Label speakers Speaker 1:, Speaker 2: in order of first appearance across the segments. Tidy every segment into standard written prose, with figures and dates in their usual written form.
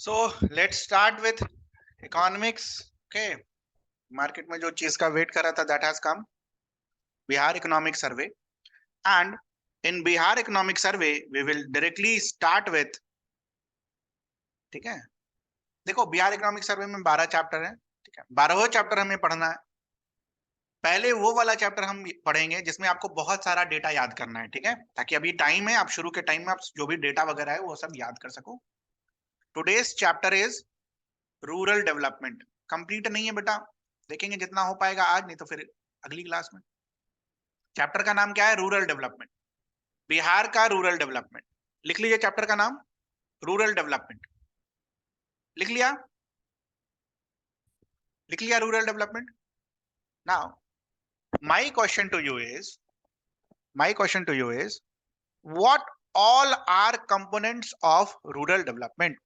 Speaker 1: So let's start with economics. Okay, market में जो चीज का वेट कर रहा था that has come, Bihar economic survey. And in Bihar economic survey we will directly start with, ठीक है। देखो, बिहार इकोनॉमिक सर्वे में 12 चैप्टर है, ठीक है। 12वां चैप्टर हमें पढ़ना है। पहले वो वाला चैप्टर हम पढ़ेंगे जिसमें आपको बहुत सारा डेटा याद करना है, ठीक है, ताकि अभी टाइम है, आप शुरू के टाइम में आप जो भी डेटा वगैरह है वो सब याद कर सको। Today's chapter is rural development. Complete नहीं है बेटा, देखेंगे जितना हो पाएगा आज, नहीं तो फिर अगली क्लास में। चैप्टर का नाम क्या है? रूरल डेवलपमेंट, बिहार का रूरल डेवलपमेंट। लिख लीजिए चैप्टर का नाम, रूरल डेवलपमेंट। लिख लिया? लिख लिया rural development. Now my question to you is, my question to you is what all are components of rural development.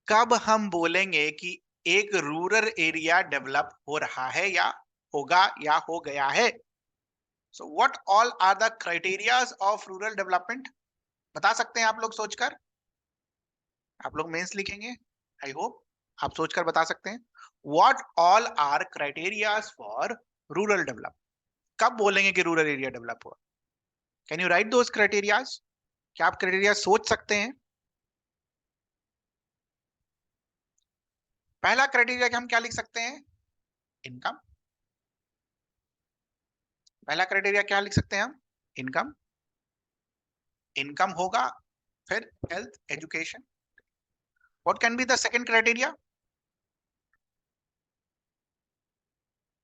Speaker 1: कब हम बोलेंगे कि एक रूरल एरिया डेवलप हो रहा है या होगा या हो गया है? So what all are the criterias of rural development? बता सकते हैं आप लोग सोचकर? आप लोग मेंस लिखेंगे, आई होप आप सोचकर बता सकते हैं। What all are criterias for rural development? कब बोलेंगे कि रूरल एरिया डेवलप हुआ? Can you right those criterias? क्या आप क्राइटेरिया सोच सकते हैं? पहला क्राइटेरिया हम क्या लिख सकते हैं? इनकम। पहला क्राइटेरिया क्या लिख सकते हैं हम? इनकम। इनकम होगा, फिर health, education. What can be the second criteria?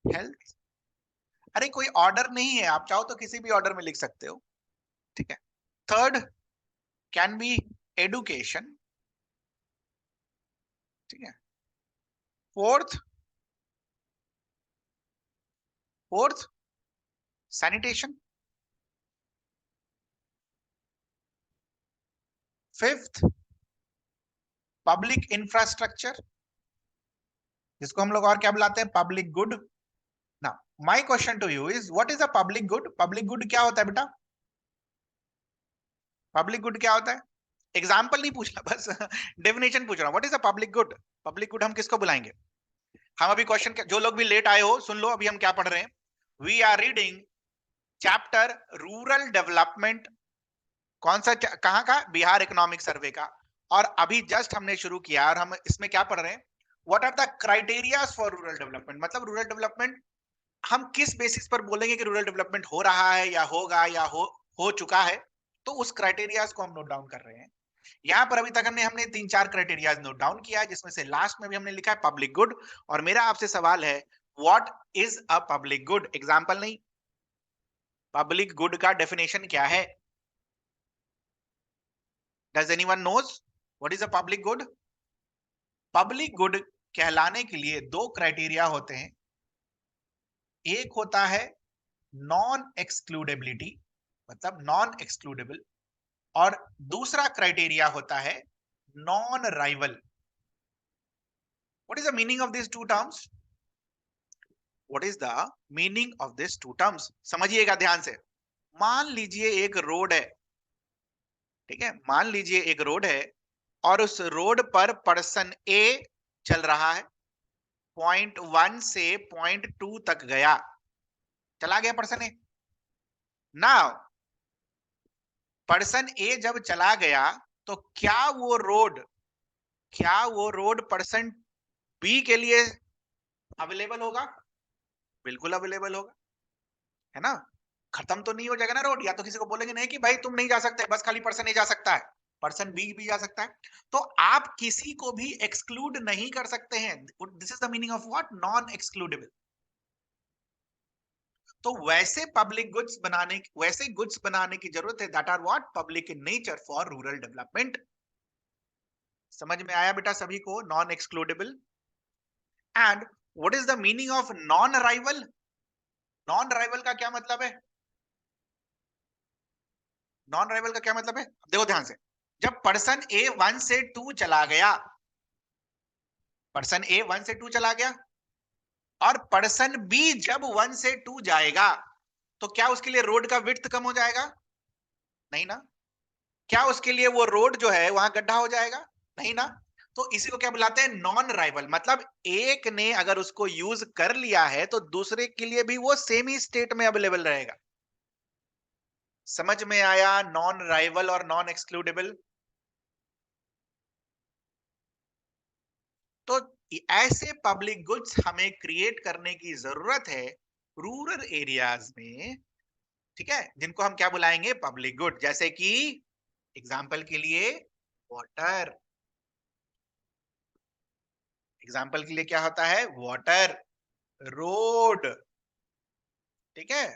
Speaker 1: Health. अरे कोई ऑर्डर नहीं है, आप चाहो तो किसी भी ऑर्डर में लिख सकते हो, ठीक है। थर्ड कैन बी एडुकेशन, ठीक है। Fourth, fourth sanitation. Fifth public infrastructure, जिसको हम लोग और क्या बुलाते हैं? Public good. ना, my question to you is what is a public good? Public good क्या होता है बेटा? पब्लिक गुड क्या होता है? एग्जाम्पल नहीं पूछना, बस डेफिनेशन पूछ रहा हूं। What is a public good? Public good हम किसको बुलाएंगे? हम अभी क्वेश्चन, जो लोग भी लेट आए हो सुन लो, अभी हम क्या पढ़ रहे हैं। We are reading chapter rural development. कौन सा? कहां का? बिहार इकोनॉमिक सर्वे का। और अभी जस्ट हमने शुरू किया और हम इसमें क्या पढ़ रहे हैं? What are the criterias for rural development. मतलब रूरल डेवलपमेंट हम किस बेसिस पर बोलेंगे कि रूरल डेवलपमेंट हो रहा है या होगा या हो चुका है। तो उस क्राइटेरियाज को हम नोट डाउन कर रहे हैं। यहाँ पर अभी तक हमने हमने 3-4 क्राइटेरियाज नोट डाउन किया है, जिसमें से लास्ट में भी हमने लिखा है पब्लिक गुड। और मेरा आपसे सवाल है, what is a public good? Example नहीं, पब्लिक गुड का डेफिनेशन क्या है? Does anyone knows what is a public good? Public good कहलाने के लिए दो क्राइटेरिया होते हैं। एक होता है नॉन एक्सक्लूडेबिलिटी, मतलब नॉन एक्सक्लूडेबल। और दूसरा क्राइटेरिया होता है non rival. What is the meaning of this two terms? What is the meaning of this two terms? समझिएगा ध्यान से। मान लीजिए एक रोड है, ठीक है, मान लीजिए एक रोड है और उस रोड पर पर्सन ए चल रहा है, पॉइंट 1 से पॉइंट 2 तक गया, चला गया पर्सन ए। नाउ पर्सन ए जब चला गया तो क्या वो रोड पर्सन बी के लिए अवेलेबल होगा? बिल्कुल अवेलेबल होगा, है ना। खत्म तो नहीं हो जाएगा ना रोड, या तो किसी को बोलेंगे नहीं कि भाई तुम नहीं जा सकते, बस खाली पर्सन ए जा सकता है, पर्सन बी भी जा सकता है। तो आप किसी को भी एक्सक्लूड नहीं कर सकते हैं। This is the meaning of what? Non excludable. तो वैसे गुड्स बनाने की जरूरत है that are what? Public in nature for rural development. समझ में आया बेटा सभी को? Non excludable. And what is the meaning of non arrival? Non arrival का क्या मतलब है? नॉन अराइवल का क्या मतलब है? देखो ध्यान से। जब पर्सन ए 1 से 2 चला गया, पर्सन ए 1 से 2 चला गया, और पर्सन बी जब 1 से 2 जाएगा, तो क्या उसके लिए रोड का विड्थ कम हो जाएगा? नहीं ना। क्या उसके लिए वो रोड जो है वहां गड्ढा हो जाएगा? नहीं ना। तो इसी को क्या बुलाते हैं, नॉन राइवल। मतलब एक ने अगर उसको यूज कर लिया है तो दूसरे के लिए भी वो सेम ही स्टेट में अवेलेबल रहेगा। समझ में आया, नॉन राइवल और नॉन एक्सक्लूडेबल। तो ऐसे पब्लिक गुड्स हमें क्रिएट करने की जरूरत है रूरल एरियाज में, ठीक है, जिनको हम क्या बुलाएंगे, पब्लिक गुड। जैसे कि एग्जाम्पल के लिए वाटर, एग्जाम्पल के लिए क्या होता है, वाटर, रोड, ठीक है,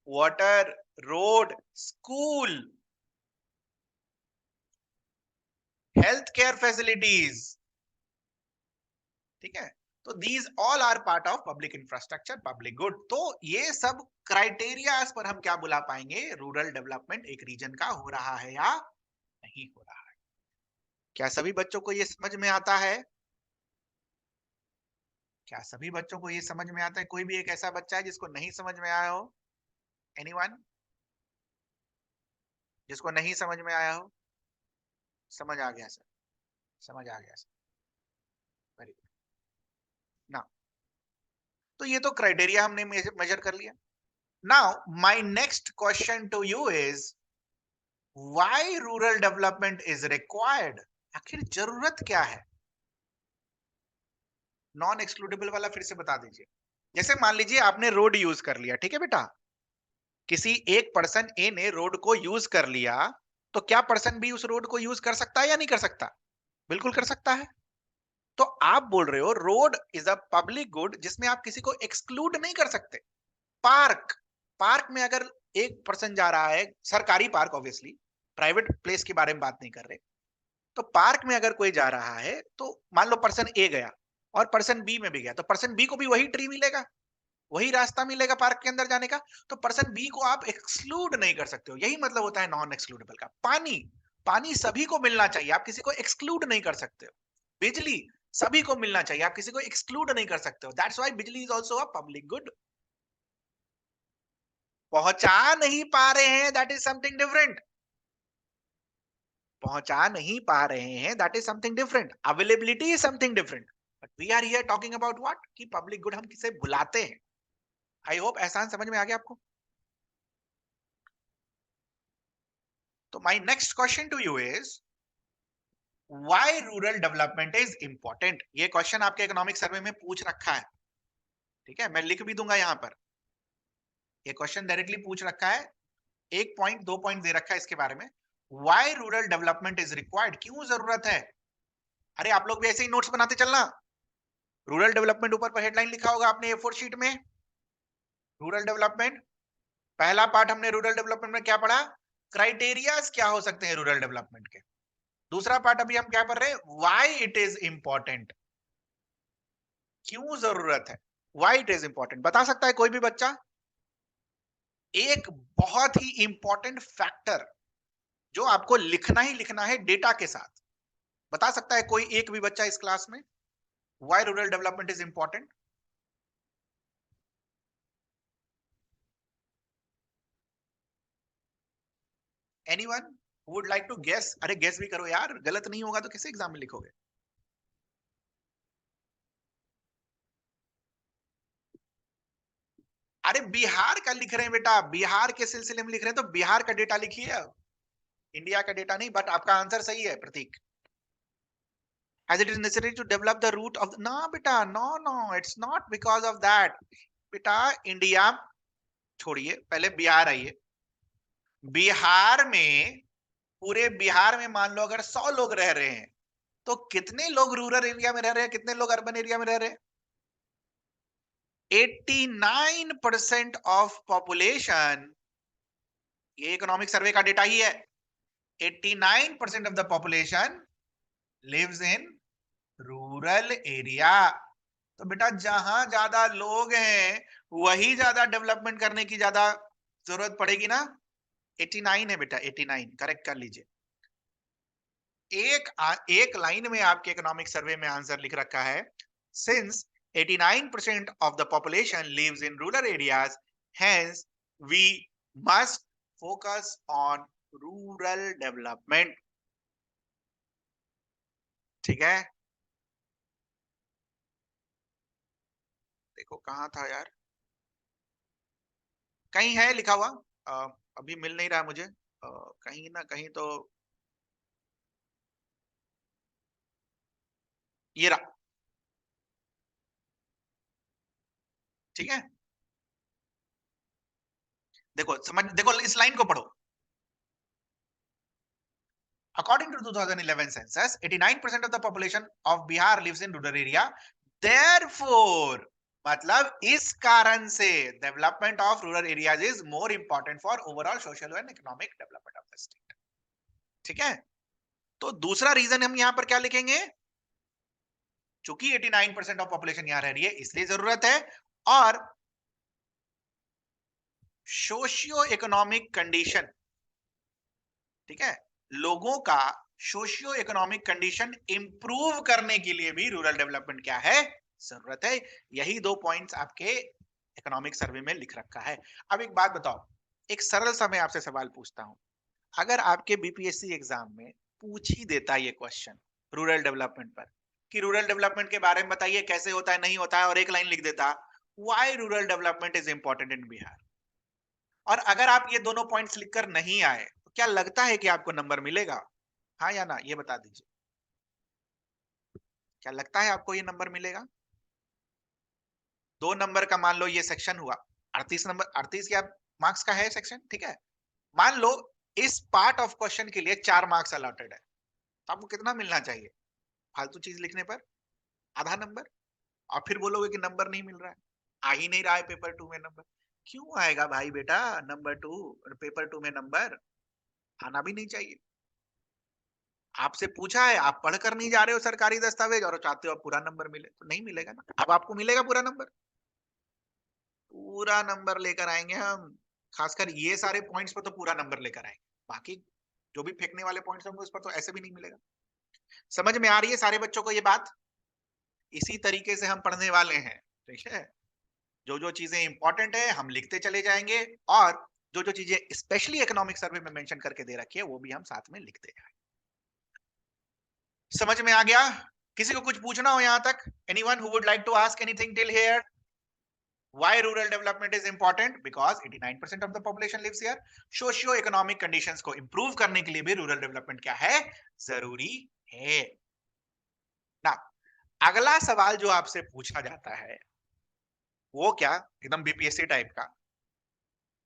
Speaker 1: water, road, school, health care facilities, ठीक है। तो these all are part of public infrastructure, public good. तो ये सब क्राइटेरियाज पर हम क्या बुला पाएंगे, रूरल डेवलपमेंट एक रीजन का हो रहा है या नहीं हो रहा है। क्या सभी बच्चों को ये समझ में आता है? क्या सभी बच्चों को ये समझ में आता है? कोई भी एक ऐसा बच्चा है जिसको नहीं समझ में आया हो? एनीवन जिसको नहीं समझ में आया हो? समझ आ गया सर, समझ आ गया सर, वेरी गुड ना। तो ये तो क्राइटेरिया हमने मेजर कर लिया। Now my next question to you is why rural development is required. आखिर जरूरत क्या है? नॉन एक्सक्लूडेबल वाला फिर से बता दीजिए। जैसे मान लीजिए आपने रोड यूज कर लिया, ठीक है बेटा, किसी एक पर्सन ए ने रोड को यूज कर लिया, तो क्या पर्सन बी उस रोड को यूज कर सकता है या नहीं कर सकता? बिल्कुल कर सकता है। तो आप बोल रहे हो road is a public good जिसमें आप किसी को एक्सक्लूड नहीं कर सकते। पार्क, पार्क में अगर एक पर्सन जा रहा है, सरकारी पार्क ऑब्वियसली, प्राइवेट प्लेस के बारे में बात नहीं कर रहे, तो पार्क में अगर कोई जा रहा है तो मान लो पर्सन ए गया और पर्सन बी में भी गया, तो पर्सन बी को भी वही ट्री मिलेगा, वही रास्ता मिलेगा पार्क के अंदर जाने का। तो पर्सन बी को आप एक्सक्लूड नहीं कर सकते हो, यही मतलब होता है नॉन एक्सक्लूडेबल का। पानी, पानी सभी को मिलना चाहिए, आप किसी को एक्सक्लूड नहीं कर सकते हो। बिजली सभी को मिलना चाहिए, आप किसी को एक्सक्लूड नहीं कर सकते हो। दैट्स व्हाई बिजली is also a public good. पहुंचा नहीं पा रहे हैं, दैट इज समथिंग डिफरेंट। पहुंचा नहीं पा रहे हैं, that is something different. Availability is something different. But we are here talking about what, कि पब्लिक गुड हम किसे बुलाते हैं। आई होप एहसान समझ में आ गया आपको। तो my next question to you is why rural development is important. ये क्वेश्चन आपके इकोनॉमिक सर्वे में पूछ रखा है, ठीक है, मैं लिख भी दूंगा यहां पर। ये क्वेश्चन डायरेक्टली पूछ रखा है, एक पॉइंट दो पॉइंट दे रखा है इसके बारे में। Why rural development is required, क्यों जरूरत है। अरे आप लोग भी ऐसे ही नोट्स बनाते चलना। रूरल डेवलपमेंट ऊपर पर हेडलाइन लिखा होगा आपने ए4 शीट में, रूरल डेवलपमेंट। पहला पार्ट हमने रूरल डेवलपमेंट में क्या पढ़ा, क्राइटेरियाज क्या हो सकते हैं रूरल डेवलपमेंट के। दूसरा पार्ट अभी हम क्या पढ़ रहे हैं, व्हाई इट इज इंपॉर्टेंट, क्यों जरूरत है, व्हाई इट इज इंपॉर्टेंट। बता सकता है कोई भी बच्चा एक बहुत ही इंपॉर्टेंट फैक्टर जो आपको लिखना ही लिखना है डेटा के साथ। बता सकता है कोई एक भी बच्चा इस क्लास में, why rural development is important. Anyone would like to guess. अरे गेस भी करो यार, गलत नहीं होगा तो कैसे एग्जाम में लिखोगे। अरे बिहार का लिख रहे हैं बेटा, बिहार के सिलसिले में लिख रहे हैं तो बिहार का डेटा लिखिए अब, इंडिया का डेटा नहीं। बट आपका आंसर सही है प्रतीक। As it is necessary to develop the root of no beta, no it's not because of that बेटा। इंडिया छोड़िए, पहले बिहार आइए। बिहार में, पूरे बिहार में मान लो अगर 100 लोग रह रहे हैं तो कितने लोग रूरल एरिया में रह रहे हैं, कितने लोग अर्बन एरिया में रह रहे हैं। 89% ऑफ पॉपुलेशन, ये इकोनॉमिक सर्वे का डेटा ही है। 89% of the population lives in rural area. तो बेटा जहां ज्यादा लोग हैं वही ज्यादा डेवलपमेंट करने की ज्यादा जरूरत पड़ेगी ना। 89 है बेटा, 89 करेक्ट कर लीजिए। एक लाइन में आपके इकोनॉमिक सर्वे में आंसर लिख रखा है, since 89% of the population lives in rural areas, hence we must focus on rural development। ठीक है, देखो कहाँ था यार, कहीं है लिखा हुआ, अभी मिल नहीं रहा मुझे, कहीं ना कहीं तो ये रहा। ठीक है, देखो समझ, देखो इस लाइन को पढ़ो। According to 2011 census, 89% of the population of Bihar lives in rural area. Therefore, मतलब इस कारण से development of rural areas is more important for overall social and economic development of the state. ठीक है, तो दूसरा रीजन हम यहां पर क्या लिखेंगे, चूंकि 89% ऑफ पॉपुलेशन यहां रह रही है इसलिए जरूरत है, और सोशियो इकोनॉमिक कंडीशन, ठीक है, लोगों का सोशियो इकोनॉमिक कंडीशन इंप्रूव करने के लिए भी रूरल डेवलपमेंट क्या है, जरूरत है। यही दो पॉइंट्स आपके इकोनॉमिक सर्वे में लिख रखा है। अब एक बात बताओ, एक सरल सा मैं आपसे सवाल पूछता हूं, अगर आपके बीपीएससी एग्जाम में पूछ ही देता ये क्वेश्चन रूरल डेवलपमेंट पर, कि रूरल डेवलपमेंट के बारे में बताइए कैसे होता है नहीं होता है, और एक लाइन लिख देता why rural development is important in Bihar, और अगर आप ये दोनों पॉइंट्स लिखकर नहीं आए तो क्या लगता है कि आपको नंबर मिलेगा? हाँ या ना, ये बता दीजिए, क्या लगता है आपको ये नंबर मिलेगा? 2 नंबर का मान लो ये सेक्शन हुआ, 38 नंबर, 38 या मार्क्स का है सेक्शन, ठीक है, मान लो इस पार्ट ऑफ क्वेश्चन के लिए 4 मार्क्स अलॉटेड है, तो आपको कितना मिलना चाहिए फालतू चीज लिखने पर? आधा नंबर। और फिर बोलोगे कि नंबर नहीं मिल रहा है, आ ही नहीं रहा है पेपर 2 में नंबर। क्यों आएगा भाई बेटा नंबर 2, पेपर 2 में नंबर आना भी नहीं चाहिए। आपसे पूछा है, आप पढ़कर नहीं जा रहे हो सरकारी दस्तावेज और चाहते हो पूरा नंबर मिले, तो नहीं मिलेगा ना। अब आपको मिलेगा पूरा नंबर, पूरा नंबर लेकर आएंगे हम, खासकर ये सारे पॉइंट्स पर तो पूरा नंबर लेकर आएंगे, बाकी जो भी फेंकने वाले पॉइंट्स होंगे उस पर तो ऐसे भी नहीं मिलेगा। समझ में आ रही है सारे बच्चों को ये बात? इसी तरीके से हम पढ़ने वाले हैं, ठीक है, जो जो चीजें इंपॉर्टेंट है हम लिखते चले जाएंगे, और जो जो चीजें स्पेशली इकोनॉमिक सर्वे में मेंशन करके दे रखी है वो भी हम साथ में लिखते जाएंगे। समझ में आ गया? किसी को कुछ पूछना हो यहां तक? Anyone who would like to ask anything till here? Why rural development is important? Because 89% of the population lives here. Socio economic conditions को इंप्रूव करने के लिए भी रूरल डेवलपमेंट क्या है, जरूरी है ना। अगला सवाल जो आपसे पूछा जाता है वो क्या, एकदम बीपीएससी टाइप का,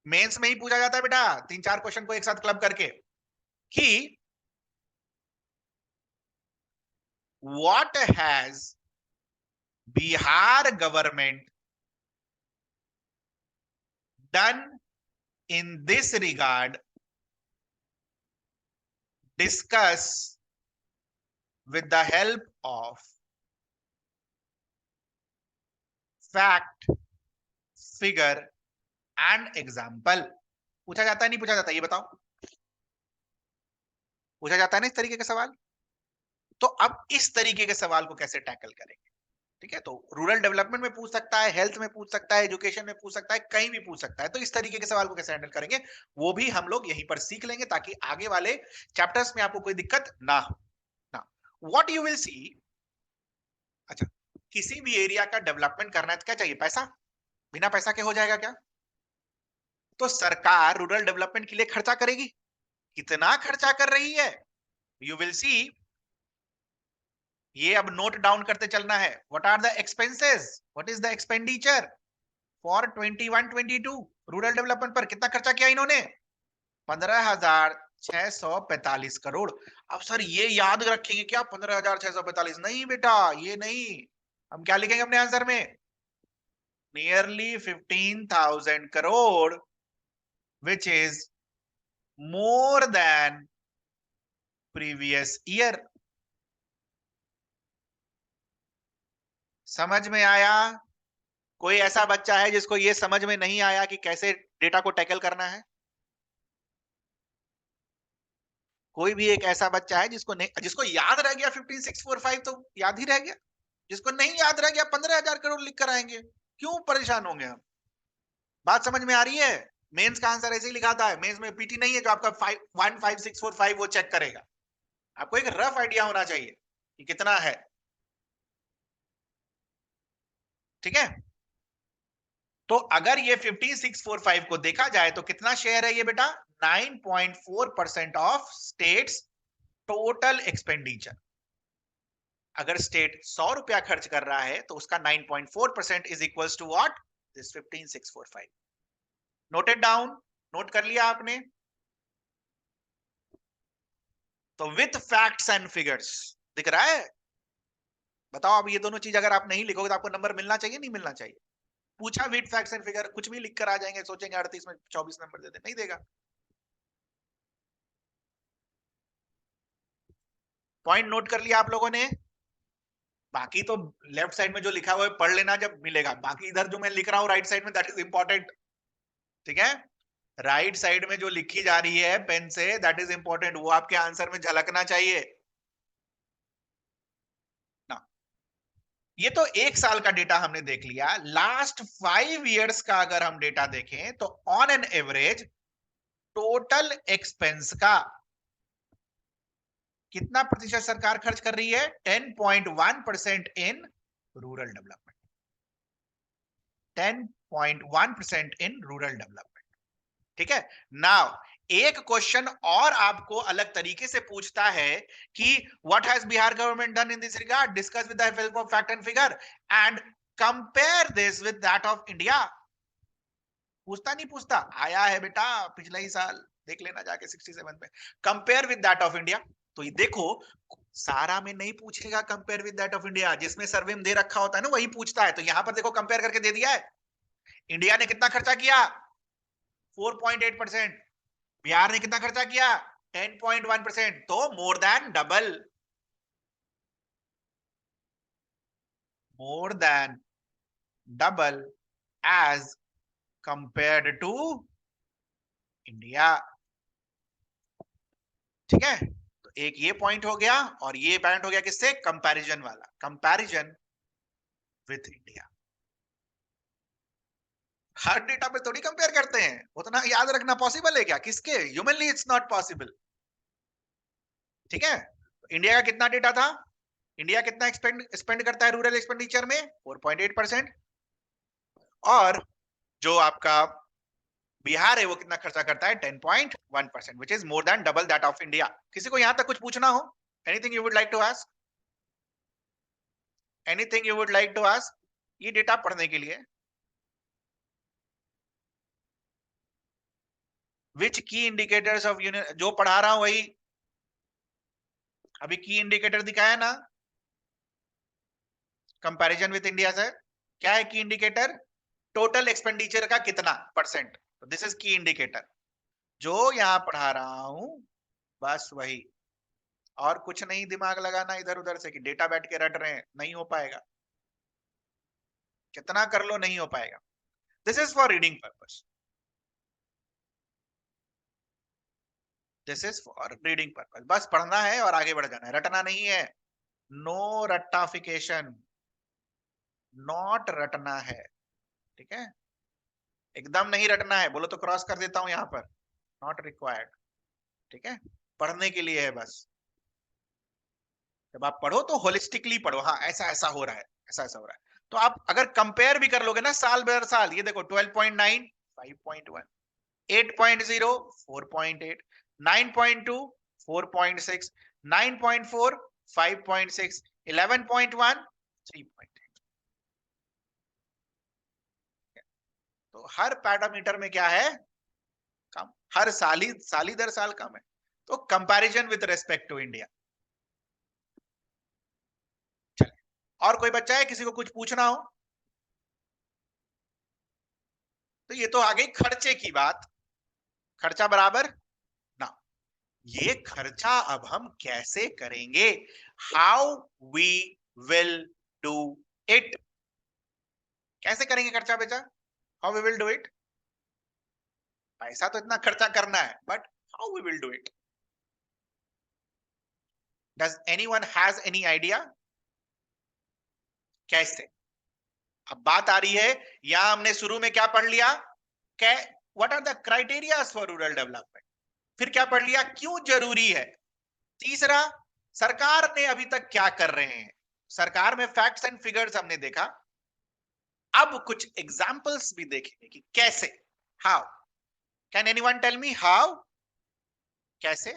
Speaker 1: मेंस में ही पूछा जाता है बेटा, 3-4 क्वेश्चन को एक साथ क्लब करके, कि what has Bihar government done in this regard, discuss with the help of fact, figure and example। पूछा जाता है नहीं पूछा जाता, ये बताओ? पूछा जाता है ना इस तरीके का सवाल। तो अब इस तरीके के सवाल को कैसे टैकल करेंगे? ठीक है, तो रूरल डेवलपमेंट में पूछ सकता है, हेल्थ में पूछ सकता है, एजुकेशन में पूछ सकता है, कहीं भी पूछ सकता है, तो इस तरीके के सवाल को कैसे हैंडल करेंगे वो भी हम लोग यहीं पर सीख लेंगे, ताकि आगे वाले चैप्टर्स में आपको कोई दिक्कत ना हो ना। व्हाट यू विल सी, अच्छा, किसी भी एरिया का डेवलपमेंट करना है तो क्या चाहिए, पैसा। बिना पैसा के हो जाएगा क्या? तो सरकार रूरल डेवलपमेंट के लिए खर्चा करेगी, कितना खर्चा कर रही है, यू विल सी। ये अब नोट डाउन करते चलना है, what are the expenses, what is the expenditure for 21-22 rural development पर कितना खर्चा किया इन्होंने, 15,645 करोड़। अब सर ये याद रखेंगे क्या 15,645? नहीं बेटा, ये नहीं, हम क्या लिखेंगे अपने आंसर में, nearly 15,000 crore, which is more than previous year। समझ में आया? कोई ऐसा बच्चा है जिसको ये समझ में नहीं आया कि कैसे डेटा को टैकल करना है? कोई भी एक ऐसा बच्चा है जिसको नहीं, जिसको याद रह गया 15,645 तो याद ही रह गया, जिसको नहीं याद रह गया 15,000 करोड़ लिख कर आएंगे, क्यों परेशान होंगे हम? बात समझ में आ रही है? मेंस का आंसर ऐसे ही लिखा था, मेंस में पीटी नहीं है जो आपका 15,645 वो चेक करेगा, आपको एक रफ आइडिया होना चाहिए कि कितना है। ठीक है, तो अगर ये 15645 को देखा जाए तो कितना शेयर है ये बेटा? 9.4% ऑफ स्टेट्स टोटल एक्सपेंडिचर। अगर स्टेट 100 रुपया खर्च कर रहा है तो उसका 9.4% is equals to what? This 15645। Noted down? Note कर लिया आपने? तो विथ फैक्ट्स एंड फिगर्स दिख रहा है? बताओ, अब ये दोनों चीज अगर आप नहीं लिखोगे तो आपको नंबर मिलना चाहिए नहीं मिलना चाहिए? पूछा विथ फैक्ट्स एंड फिगर, कुछ भी लिख कर आ जाएंगे, सोचेंगे 38 में 24 नंबर दे दे, नहीं देगा। पॉइंट नोट कर लिया आप लोगों ने? बाकी तो लेफ्ट साइड में जो लिखा हुआ है पढ़ लेना जब मिलेगा, बाकी इधर जो मैं लिख रहा हूँ राइट साइड में, दैट इज इंपॉर्टेंट। ठीक है, राइट साइड में जो लिखी जा रही है पेन से, दैट इज इंपॉर्टेंट, वो आपके आंसर में झलकना चाहिए ना। ये तो एक साल का डेटा हमने देख लिया। लास्ट 5 इयर्स का अगर हम डेटा देखें तो on an average total expense का कितना प्रतिशत सरकार खर्च कर रही है? 10.1% in rural development. 10.1% in rural development. ठीक है। नाउ एक क्वेश्चन और आपको अलग तरीके से पूछता है कि what has Bihar government done in this regard, discuss with the help of fact and figure and compare this with that of India. पूछता नहीं पूछता? आया है बेटा पिछले ही साल, देख लेना जाके 67 में। Compare with that of India. तो ये देखो, सारा में नहीं पूछेगा compare with that of India, जिसमें सर्वे में दे रखा होता है ना वही पूछता है। तो यहां पर देखो कंपेयर करके दे दिया है। इंडिया ने कितना खर्चा किया? 4.8%। बिहार ने कितना खर्चा किया? 10.1%। तो more than double, more than double as compared to India. ठीक है, तो एक ये पॉइंट हो गया और ये पॉइंट हो गया किससे? कंपैरिजन वाला, comparison with India. Her data पे थोड़ी कंपेयर करते हैं, उतना याद रखना पॉसिबल है क्या? किसके? Humanly it's not possible. ठीक है, इंडिया का कितना डेटा था? इंडिया कितना स्पेंड करता है रूरल एक्सपेंडिचर में? 4.8%। और जो आपका बिहार है वो कितना खर्चा करता है? 10.1%, which is more than double that of India. किसी को यहां तक कुछ पूछना हो? Anything you would like to ask? Anything you would like to ask? ये डेटा पढ़ने के लिए विच की इंडिकेटर्स ऑफ यूनियन, जो पढ़ा रहा हूं वही अभी की इंडिकेटर दिखाया ना कंपैरिजन विथ इंडिया से। क्या है की इंडिकेटर? टोटल एक्सपेंडिचर का कितना परसेंट। तो दिस इज की इंडिकेटर, जो यहां पढ़ा रहा हूं बस वही। और कुछ नहीं दिमाग लगाना इधर उधर से कि डेटा बैठ के रट रहे हैं, नहीं हो पाएगा, कितना कर लो नहीं हो पाएगा। This is for reading purpose, this is for reading purpose. बस पढ़ना है और आगे बढ़ जाना है, रटना नहीं है। नो रट्टाफिकेशन, नॉट रटना है। ठीक है, एकदम नहीं रटना है, बोलो तो क्रॉस कर देता हूं यहां पर, नॉट रिक्वायर्ड। ठीक है, पढ़ने के लिए है बस। जब आप पढ़ो तो होलिस्टिकली पढ़ो, हाँ ऐसा ऐसा हो रहा है, ऐसा ऐसा हो रहा है। तो आप अगर कंपेयर भी कर लोगे ना साल भर साल, ये देखो 12.9 5.1, 8.0 4.8, 9.2 4.6, 9.4 5.6, 11.1 3.8। तो हर पैरामीटर में क्या है? कम। हर साल ही दर साल कम है। तो comparison with respect to India. चलिए, और कोई बच्चा है किसी को कुछ पूछना हो? तो ये तो आ गई खर्चे की बात, खर्चा बराबर ना। ये खर्चा अब हम कैसे करेंगे? How we will do it. कैसे करेंगे खर्चा बेटा? How we will do it? पैसा तो इतना खर्चा करना है, but how we will do it? Does anyone has any idea कैसे? अब बात आ रही है, यहां हमने शुरू में क्या पढ़ लिया? What are the criteria for rural development. फिर क्या पढ़ लिया? क्यों जरूरी है। तीसरा, सरकार ने अभी तक क्या कर रहे हैं। सरकार में फैक्ट्स एंड फिगर्स हमने देखा। अब कुछ एग्जाम्पल्स भी देखेंगे कि कैसे, how, can anyone tell me how, कैसे?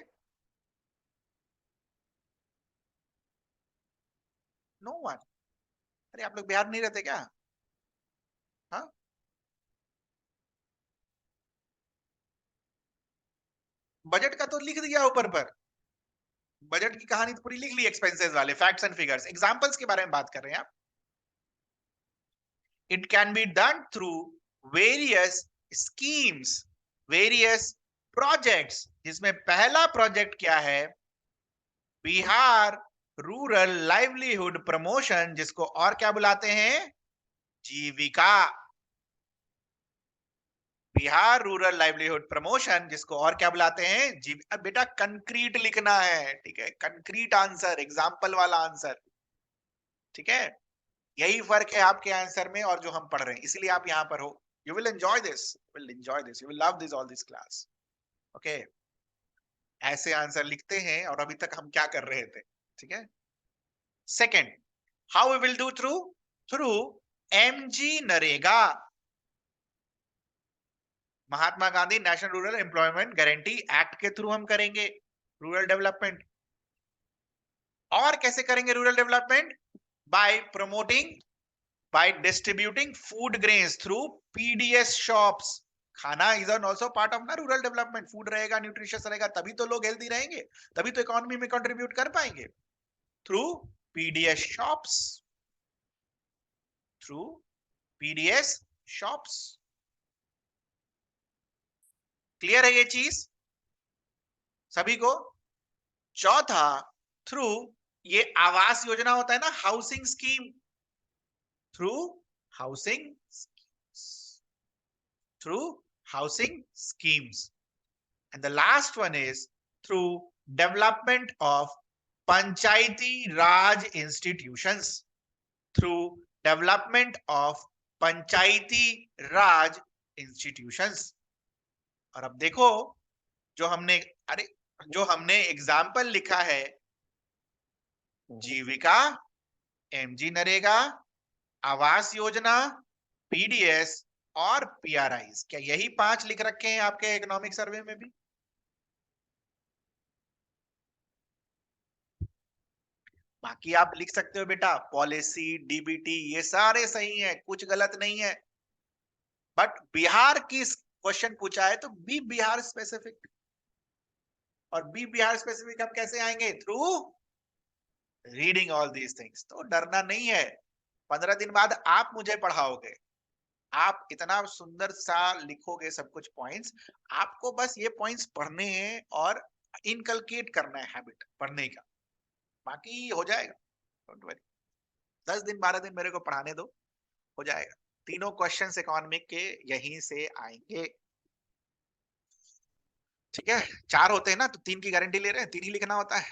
Speaker 1: No one. अरे आप लोग बिहार नहीं रहते क्या? हाँ, बजट का तो लिख दिया ऊपर पर, बजट की कहानी तो पूरी लिख ली, एक्सपेंसेस वाले फैक्ट्स एंड फिगर्स, एग्जांपल्स के बारे में बात कर रहे हैं आप। It can be done through various schemes, various projects, जिसमें पहला प्रोजेक्ट क्या है? बिहार रूरल लाइवलीहुड प्रमोशन, जिसको और क्या बुलाते हैं? जीविका। बिहार रूरल लाइवलीहुड प्रमोशन, जिसको और क्या बुलाते हैं? अब बेटा कंक्रीट लिखना है, ठीक है, कंक्रीट आंसर, एग्जाम्पल वाला आंसर, ठीक है। यही फर्क है आपके आंसर में और जो हम पढ़ रहे हैं, इसलिए आप यहाँ पर हो। You will enjoy this, will enjoy this, you will love this, all this class. Okay, ऐसे आंसर लिखते हैं और अभी तक हम क्या कर रहे थे, ठीक है। Second, how we will do through, through MG NREGA, Mahatma Gandhi national rural employment guarantee act के थ्रू हम करेंगे रूरल डेवलपमेंट। और कैसे करेंगे rural development? By promoting, by distributing food grains through PDS shops. खाना is on also part of ना rural development, food रहेगा, nutritious रहेगा, तभी तो लोग हेल्दी रहेंगे, तभी तो इकोनॉमी में कंट्रीब्यूट कर पाएंगे। Through PDS shops, through PDS shops. Clear है ये चीज सभी को? चौथा, थ्रू, ये आवास योजना होता है ना, housing scheme, through housing, through housing schemes. And the last one is through development of Panchayati raj institutions, through development of Panchayati raj institutions. और अब देखो, जो हमने, अरे जो हमने एग्जाम्पल लिखा है, जीविका, एमजी नरेगा, आवास योजना, पीडीएस और पीआरआईज, क्या यही 5 लिख रखे हैं आपके इकोनॉमिक सर्वे में भी? बाकी आप लिख सकते हो बेटा, पॉलिसी, डीबीटी, ये सारे सही हैं, कुछ गलत नहीं है। बट बिहार की क्वेश्चन पूछा है तो बी बिहार स्पेसिफिक, और बी बिहार स्पेसिफिक हम कैसे आएंगे? Through reading all these things. तो डरना नहीं है, 15 दिन बाद आप मुझे पढ़ाओगे, आप इतना सुंदर सा लिखोगे सब कुछ पॉइंट्स, आपको बस ये पॉइंट्स पढ़ने हैं और इनकलकेट करना है हैबिट पढ़ने का, बाकी हो जाएगा, डोंट वरी। 10 दिन 12 दिन मेरे को पढ़ाने दो, हो जाएगा। तीनों क्वेश्चंस इकोनॉमिक के यहीं से आएंगे, ठीक है। 4 होते हैं ना, तो 3 की गारंटी ले रहे हैं, 3 ही लिखना होता है,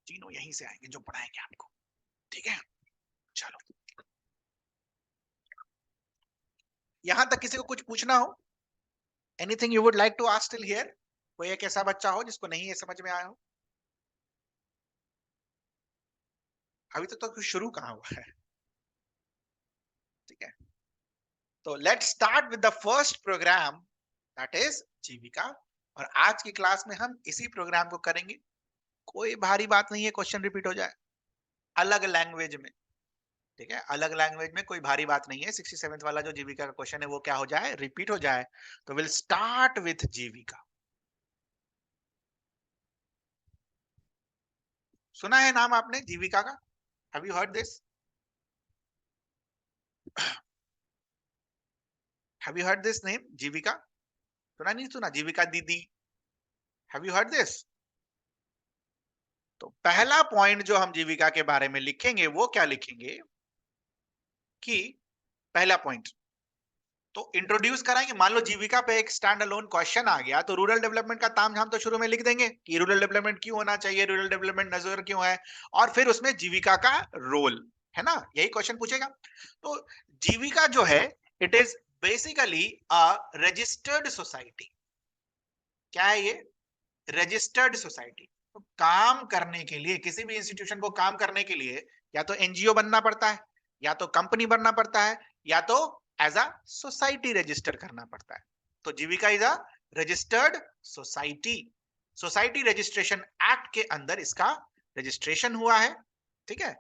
Speaker 1: तीनों यहीं से आएंगे जो पढ़ाएंगे आपको, ठीक है। चलो, यहां तक किसी को कुछ पूछना हो, anything you would like to ask till here? कोई एक ऐसा बच्चा हो जिसको नहीं ये समझ में आया हो? अभी तक तो कुछ शुरू कहाँ हुआ है, ठीक है। तो let's start with the first programme, that is Jeevika. और आज की क्लास में हम इसी प्रोग्राम को करेंगे, कोई भारी बात नहीं है, क्वेश्चन रिपीट हो जाए अलग लैंग्वेज में, ठीक है, अलग लैंग्वेज में कोई भारी बात नहीं है। 67th वाला जो जीविका का क्वेश्चन है वो क्या हो जाए, रिपीट हो जाए। तो विल स्टार्ट विथ जीविका। सुना है नाम आपने जीविका का? Have you heard this? Have you heard this name Jeevika? सुना नहीं सुना, जीविका दीदी? Have you heard this? तो पहला पॉइंट जो हम जीविका के बारे में लिखेंगे वो क्या लिखेंगे कि, पहला पॉइंट तो इंट्रोड्यूस कराएंगे। मान लो जीविका पे एक स्टैंड अलोन क्वेश्चन आ गया, तो रूरल डेवलपमेंट का तामझाम तो शुरू में लिख देंगे कि रूरल डेवलपमेंट क्यों होना चाहिए, रूरल डेवलपमेंट नजर क्यों है, और फिर उसमें जीविका का रोल है ना, यही क्वेश्चन पूछेगा। तो जीविका जो है, it is basically a registered society. क्या है ये? Registered society. तो काम करने के लिए, किसी भी इंस्टीट्यूशन को काम करने के लिए या तो एनजीओ बनना पड़ता है, या तो कंपनी बनना पड़ता है, या तो एज अ सोसाइटी रजिस्टर करना पड़ता है। तो Jeevika is a registered society. Society registration act के अंदर इसका रजिस्ट्रेशन हुआ है। ठीक है,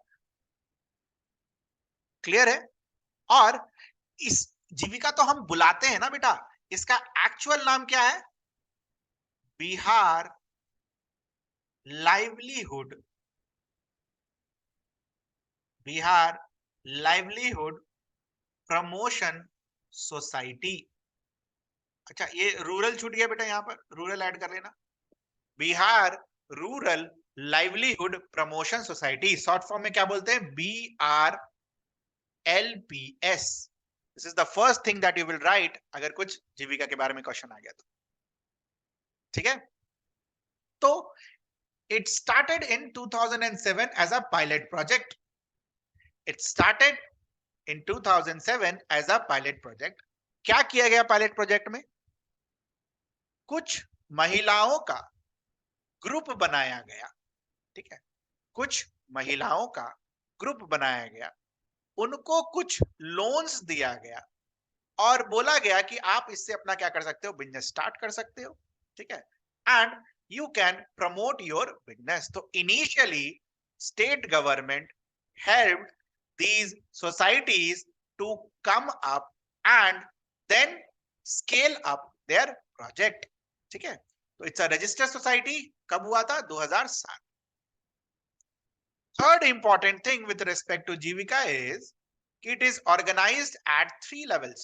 Speaker 1: क्लियर है। और इस जीविका तो हम बुलाते हैं ना बेटा, इसका एक्चुअल नाम क्या है? Bihar livelihood, Bihar livelihood promotion society. अच्छा, ये रूरल छूट गया बेटा, यहां पर रूरल ऐड कर लेना। Bihar rural livelihood promotion society, short form में क्या बोलते हैं? BRLPS। This is the first thing that you will write अगर कुछ जीविका के बारे में क्वेश्चन आ गया तो। ठीक है, तो it started in 2007 as a pilot project. It started in 2007 as a pilot project. क्या किया गया पायलट प्रोजेक्ट में? कुछ महिलाओं का ग्रुप बनाया गया। ठीक है, कुछ महिलाओं का ग्रुप बनाया गया, उनको कुछ लोन्स दिया गया और बोला गया कि आप इससे अपना क्या कर सकते हो? बिजनेस स्टार्ट कर सकते हो। ठीक है, and you can promote your business. तो initially state government helped these societies to come up and then scale up their project। ठीक है, तो इट्स अ रजिस्टर्ड सोसाइटी। कब हुआ था? 2007। Third important thing with respect to Jeevika is it is organised at 3 levels।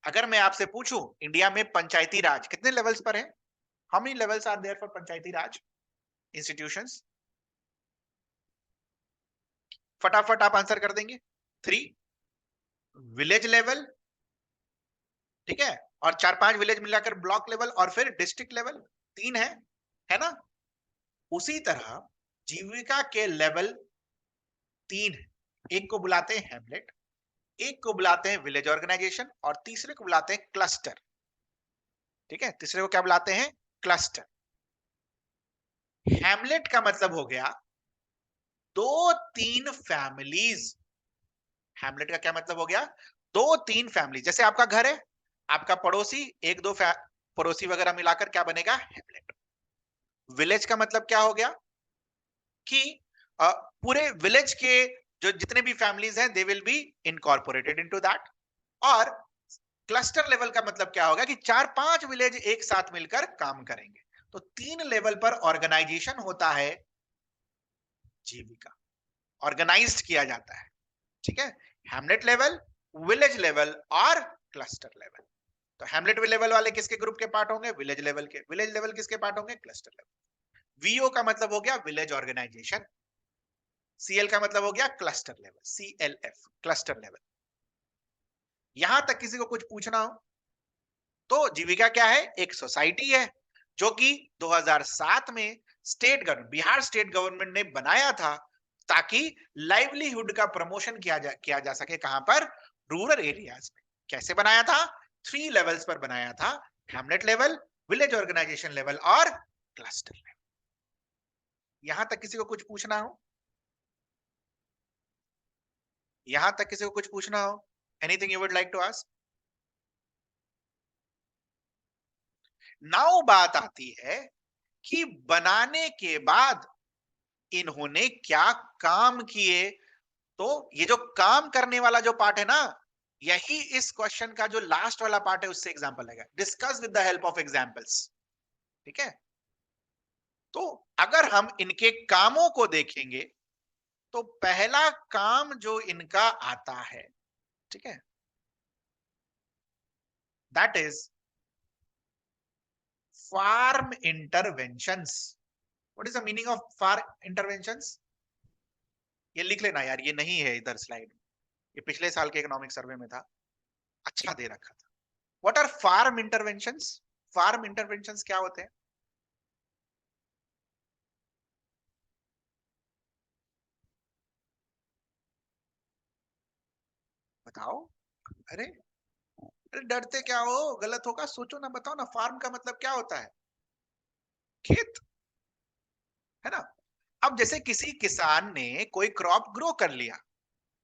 Speaker 1: अगर मैं आपसे पूछूं इंडिया में पंचायती राज कितने लेवल्स पर है? How many levels are there for panchayati raj institutions? फटाफट आप आंसर कर देंगे। 3। विलेज लेवल, ठीक है, और 4-5 विलेज मिलाकर ब्लॉक लेवल, और फिर डिस्ट्रिक्ट लेवल। 3 है ना? उसी तरह जीविका के लेवल 3 है। एक को बुलाते हैं हैमलेट, एक को बुलाते हैं विलेज ऑर्गेनाइजेशन, और तीसरे को बुलाते हैं क्लस्टर। ठीक है, तीसरे को क्या बुलाते हैं? क्लस्टर। हैमलेट का मतलब हो गया 2-3 फैमिलीज। हैमलेट का क्या मतलब हो गया? 2-3 फैमिली। जैसे आपका घर है, आपका पड़ोसी, 1-2 पड़ोसी वगैरह मिलाकर क्या बनेगा? हैमलेट। विलेज का मतलब क्या हो गया कि पूरे विलेज के जो जितने भी फैमिलीज हैं they will be incorporated into that. और क्लस्टर लेवल का मतलब क्या होगा कि 4-5 विलेज एक साथ मिलकर काम करेंगे। तो 3 लेवल पर ऑर्गेनाइजेशन होता है जीविका, ऑर्गेनाइज्ड किया जाता है। ठीक है, हैमलेट लेवल, विलेज लेवल और क्लस्टर लेवल। तो हैमलेट लेवल वाले किसके ग्रुप के पार्ट होंगे? विलेज लेवल के। विलेज लेवल किसके पार्ट होंगे? Cluster level. वीओ का मतलब हो गया विलेज ऑर्गेनाइजेशन। सीएल का मतलब हो गया cluster level, CLF cluster level. यहां तक किसी को कुछ पूछना हो तो जीविका क्या है? एक सोसाइटी है जो कि 2007 में बिहार स्टेट गवर्नमेंट ने बनाया था ताकि लाइवलीहुड का प्रमोशन किया जा सके। कहां पर? रूरल एरियाज में। कैसे बनाया था? 3 लेवल्स पर बनाया था, hamlet level, village organisation level और क्लस्टर लेवल। यहां तक किसी को कुछ पूछना हो? यहां तक किसी को कुछ पूछना हो? Anything you would like to ask? Now बात आती है कि बनाने के बाद इन्होंने क्या काम किए। तो ये जो काम करने वाला जो पार्ट है ना, यही इस क्वेश्चन का जो लास्ट वाला पार्ट है उससे एग्जांपल आएगा। Discuss with the help of examples. ठीक है, तो अगर हम इनके कामों को देखेंगे तो पहला काम जो इनका आता है, ठीक है, that is farm interventions. What is the meaning of farm interventions? ये लिख लेना यार, ये नहीं है इधर स्लाइड में, ये पिछले साल के इकोनॉमिक सर्वे में था, अच्छा दे रखा था। What are farm interventions? Farm interventions क्या होते हैं? बताओ। अरे, अरे डरते क्या हो? गलत होगा, सोचो ना, बताओ ना। फार्म का मतलब क्या होता है? खेत, है ना? अब जैसे किसी किसान ने कोई क्रॉप ग्रो कर लिया,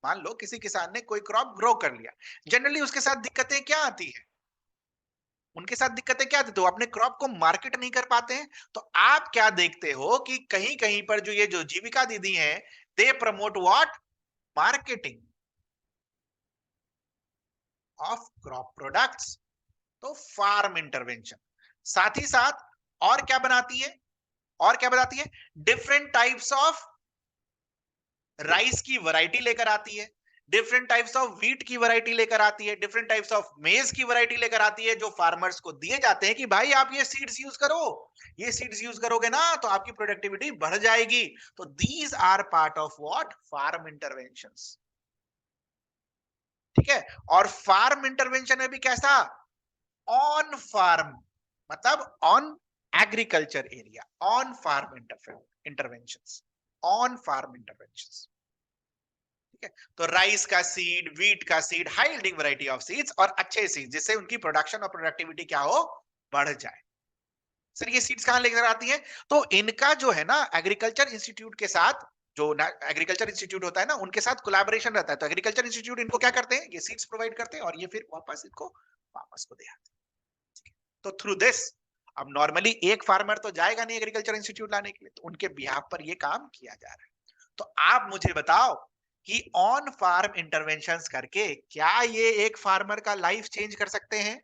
Speaker 1: मान लो किसी किसान ने कोई क्रॉप ग्रो कर लिया, जनरली उसके साथ दिक्कतें क्या आती है? उनके साथ दिक्कतें क्या आती है? तो अपने क्रॉप को मार्केट नहीं कर पाते हैं। तो आप क्या देखते हो कि कहीं कहीं पर जो ये जो जीविका दीदी हैं, they promote what? Marketing of crop products. तो फार्म इंटरवेंशन, साथ ही साथ और क्या बनाती है? और क्या बताती है? डिफरेंट टाइप्स ऑफ राइस की वैरायटी लेकर आती है, डिफरेंट टाइप्स ऑफ व्हीट की वैरायटी लेकर आती है, डिफरेंट टाइप्स ऑफ मेज की वैरायटी लेकर आती है, जो फार्मर्स को दिए जाते हैं कि भाई आप ये सीड्स यूज करो, ये सीड्स यूज करोगे ना तो आपकी प्रोडक्टिविटी बढ़ जाएगी। तो these are part of what? Farm interventions. ठीक है। और फार्म इंटरवेंशन में भी कैसा? ऑन फार्म, मतलब on agriculture area, on farm interventions, on farm interventions. ठीक है। तो राइस का सीड, व्हीट का seed, high yielding variety of seeds और अच्छे सीड जिससे उनकी प्रोडक्शन और प्रोडक्टिविटी क्या हो? बढ़ जाए। सर ये सीड्स कहां लेकर आती हैं? तो इनका जो है ना एग्रीकल्चर इंस्टीट्यूट के साथ, जो एग्रीकल्चर इंस्टीट्यूट होता है ना उनके साथ कोलैबोरेशन रहता है। तो एग्रीकल्चर इंस्टीट्यूट इनको क्या करते हैं? ये सीड्स प्रोवाइड करते हैं और ये फिर वापस इनको वापस को दे आते हैं। तो थ्रू दिस, अब नॉर्मली एक फार्मर तो जाएगा नहीं एग्रीकल्चर इंस्टीट्यूट लाने के लिए, तो उनके बिहाफ पर ये काम किया जा रहा है। तो आप मुझे बताओ कि ऑन फार्म इंटरवेंशंस करके क्या ये एक फार्मर का लाइफ चेंज कर सकते हैं?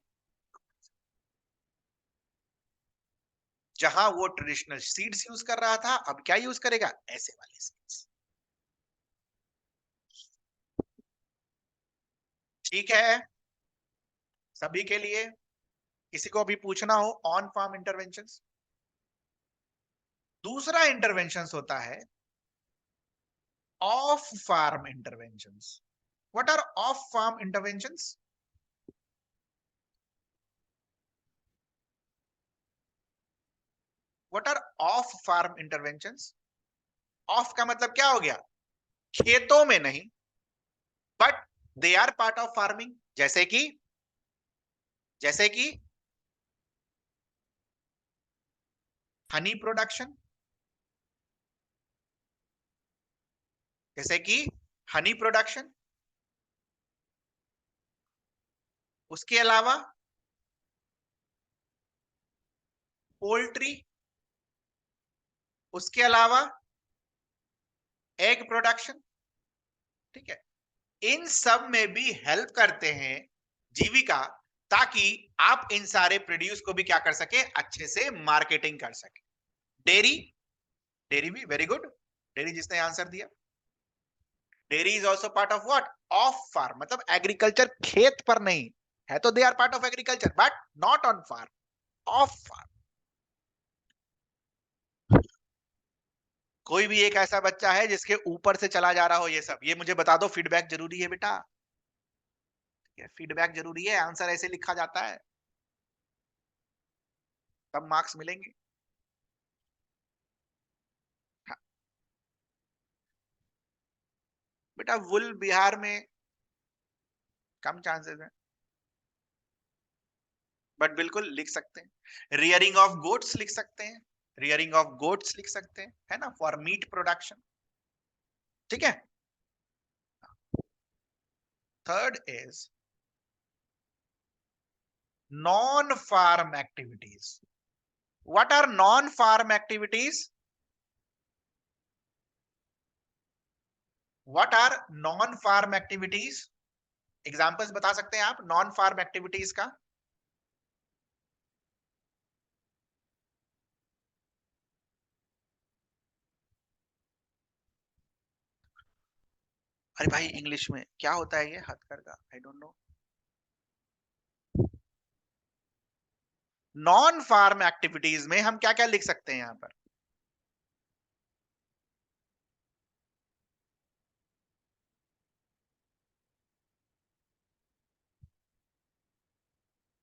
Speaker 1: जहां वो ट्रेडिशनल सीड्स यूज कर रहा था, अब क्या यूज करेगा? ऐसे वाले सीड्स। ठीक है, सभी के लिए। किसी को भी पूछना हो ऑन फार्म इंटरवेंशंस। दूसरा इंटरवेंशंस होता है off farm interventions. What are off farm interventions? What are off farm interventions? Off का मतलब क्या हो गया? खेतों में नहीं, but they are part of farming. जैसे कि हनी प्रोडक्शन, जैसे कि हनी प्रोडक्शन, उसके अलावा पोल्ट्री, उसके अलावा एग प्रोडक्शन। ठीक है। इन सब में भी हेल्प करते हैं जीविका, ताकि आप इन सारे प्रोड्यूस को भी क्या कर सके? अच्छे से मार्केटिंग कर सके। डेयरी, डेयरी भी वेरी गुड। डेयरी जिसने आंसर दिया, dairy is also part of what? Off farm, मतलब एग्रीकल्चर खेत पर नहीं है, तो they are part of agriculture but not on farm, off farm. कोई भी एक ऐसा बच्चा है जिसके ऊपर से चला जा रहा हो ये सब, ये मुझे बता दो। फीडबैक जरूरी है बेटा, फीडबैक जरूरी है। आंसर ऐसे लिखा जाता है तब मार्क्स मिलेंगे। हाँ, बेटा वुल बिहार में कम चांसेस है, बट बिल्कुल लिख सकते हैं। रियरिंग ऑफ गोट्स लिख सकते हैं, रियरिंग ऑफ गोट्स लिख सकते हैं, है ना, फॉर मीट प्रोडक्शन। ठीक है। Third is non farm activities. What are non farm activities? What are non farm activities? Examples बता सकते हैं आप नॉन फार्म एक्टिविटीज का? अरे भाई इंग्लिश में क्या होता है ये हथकरघा? I don't know. Non farm activities में हम क्या क्या लिख सकते हैं यहां पर?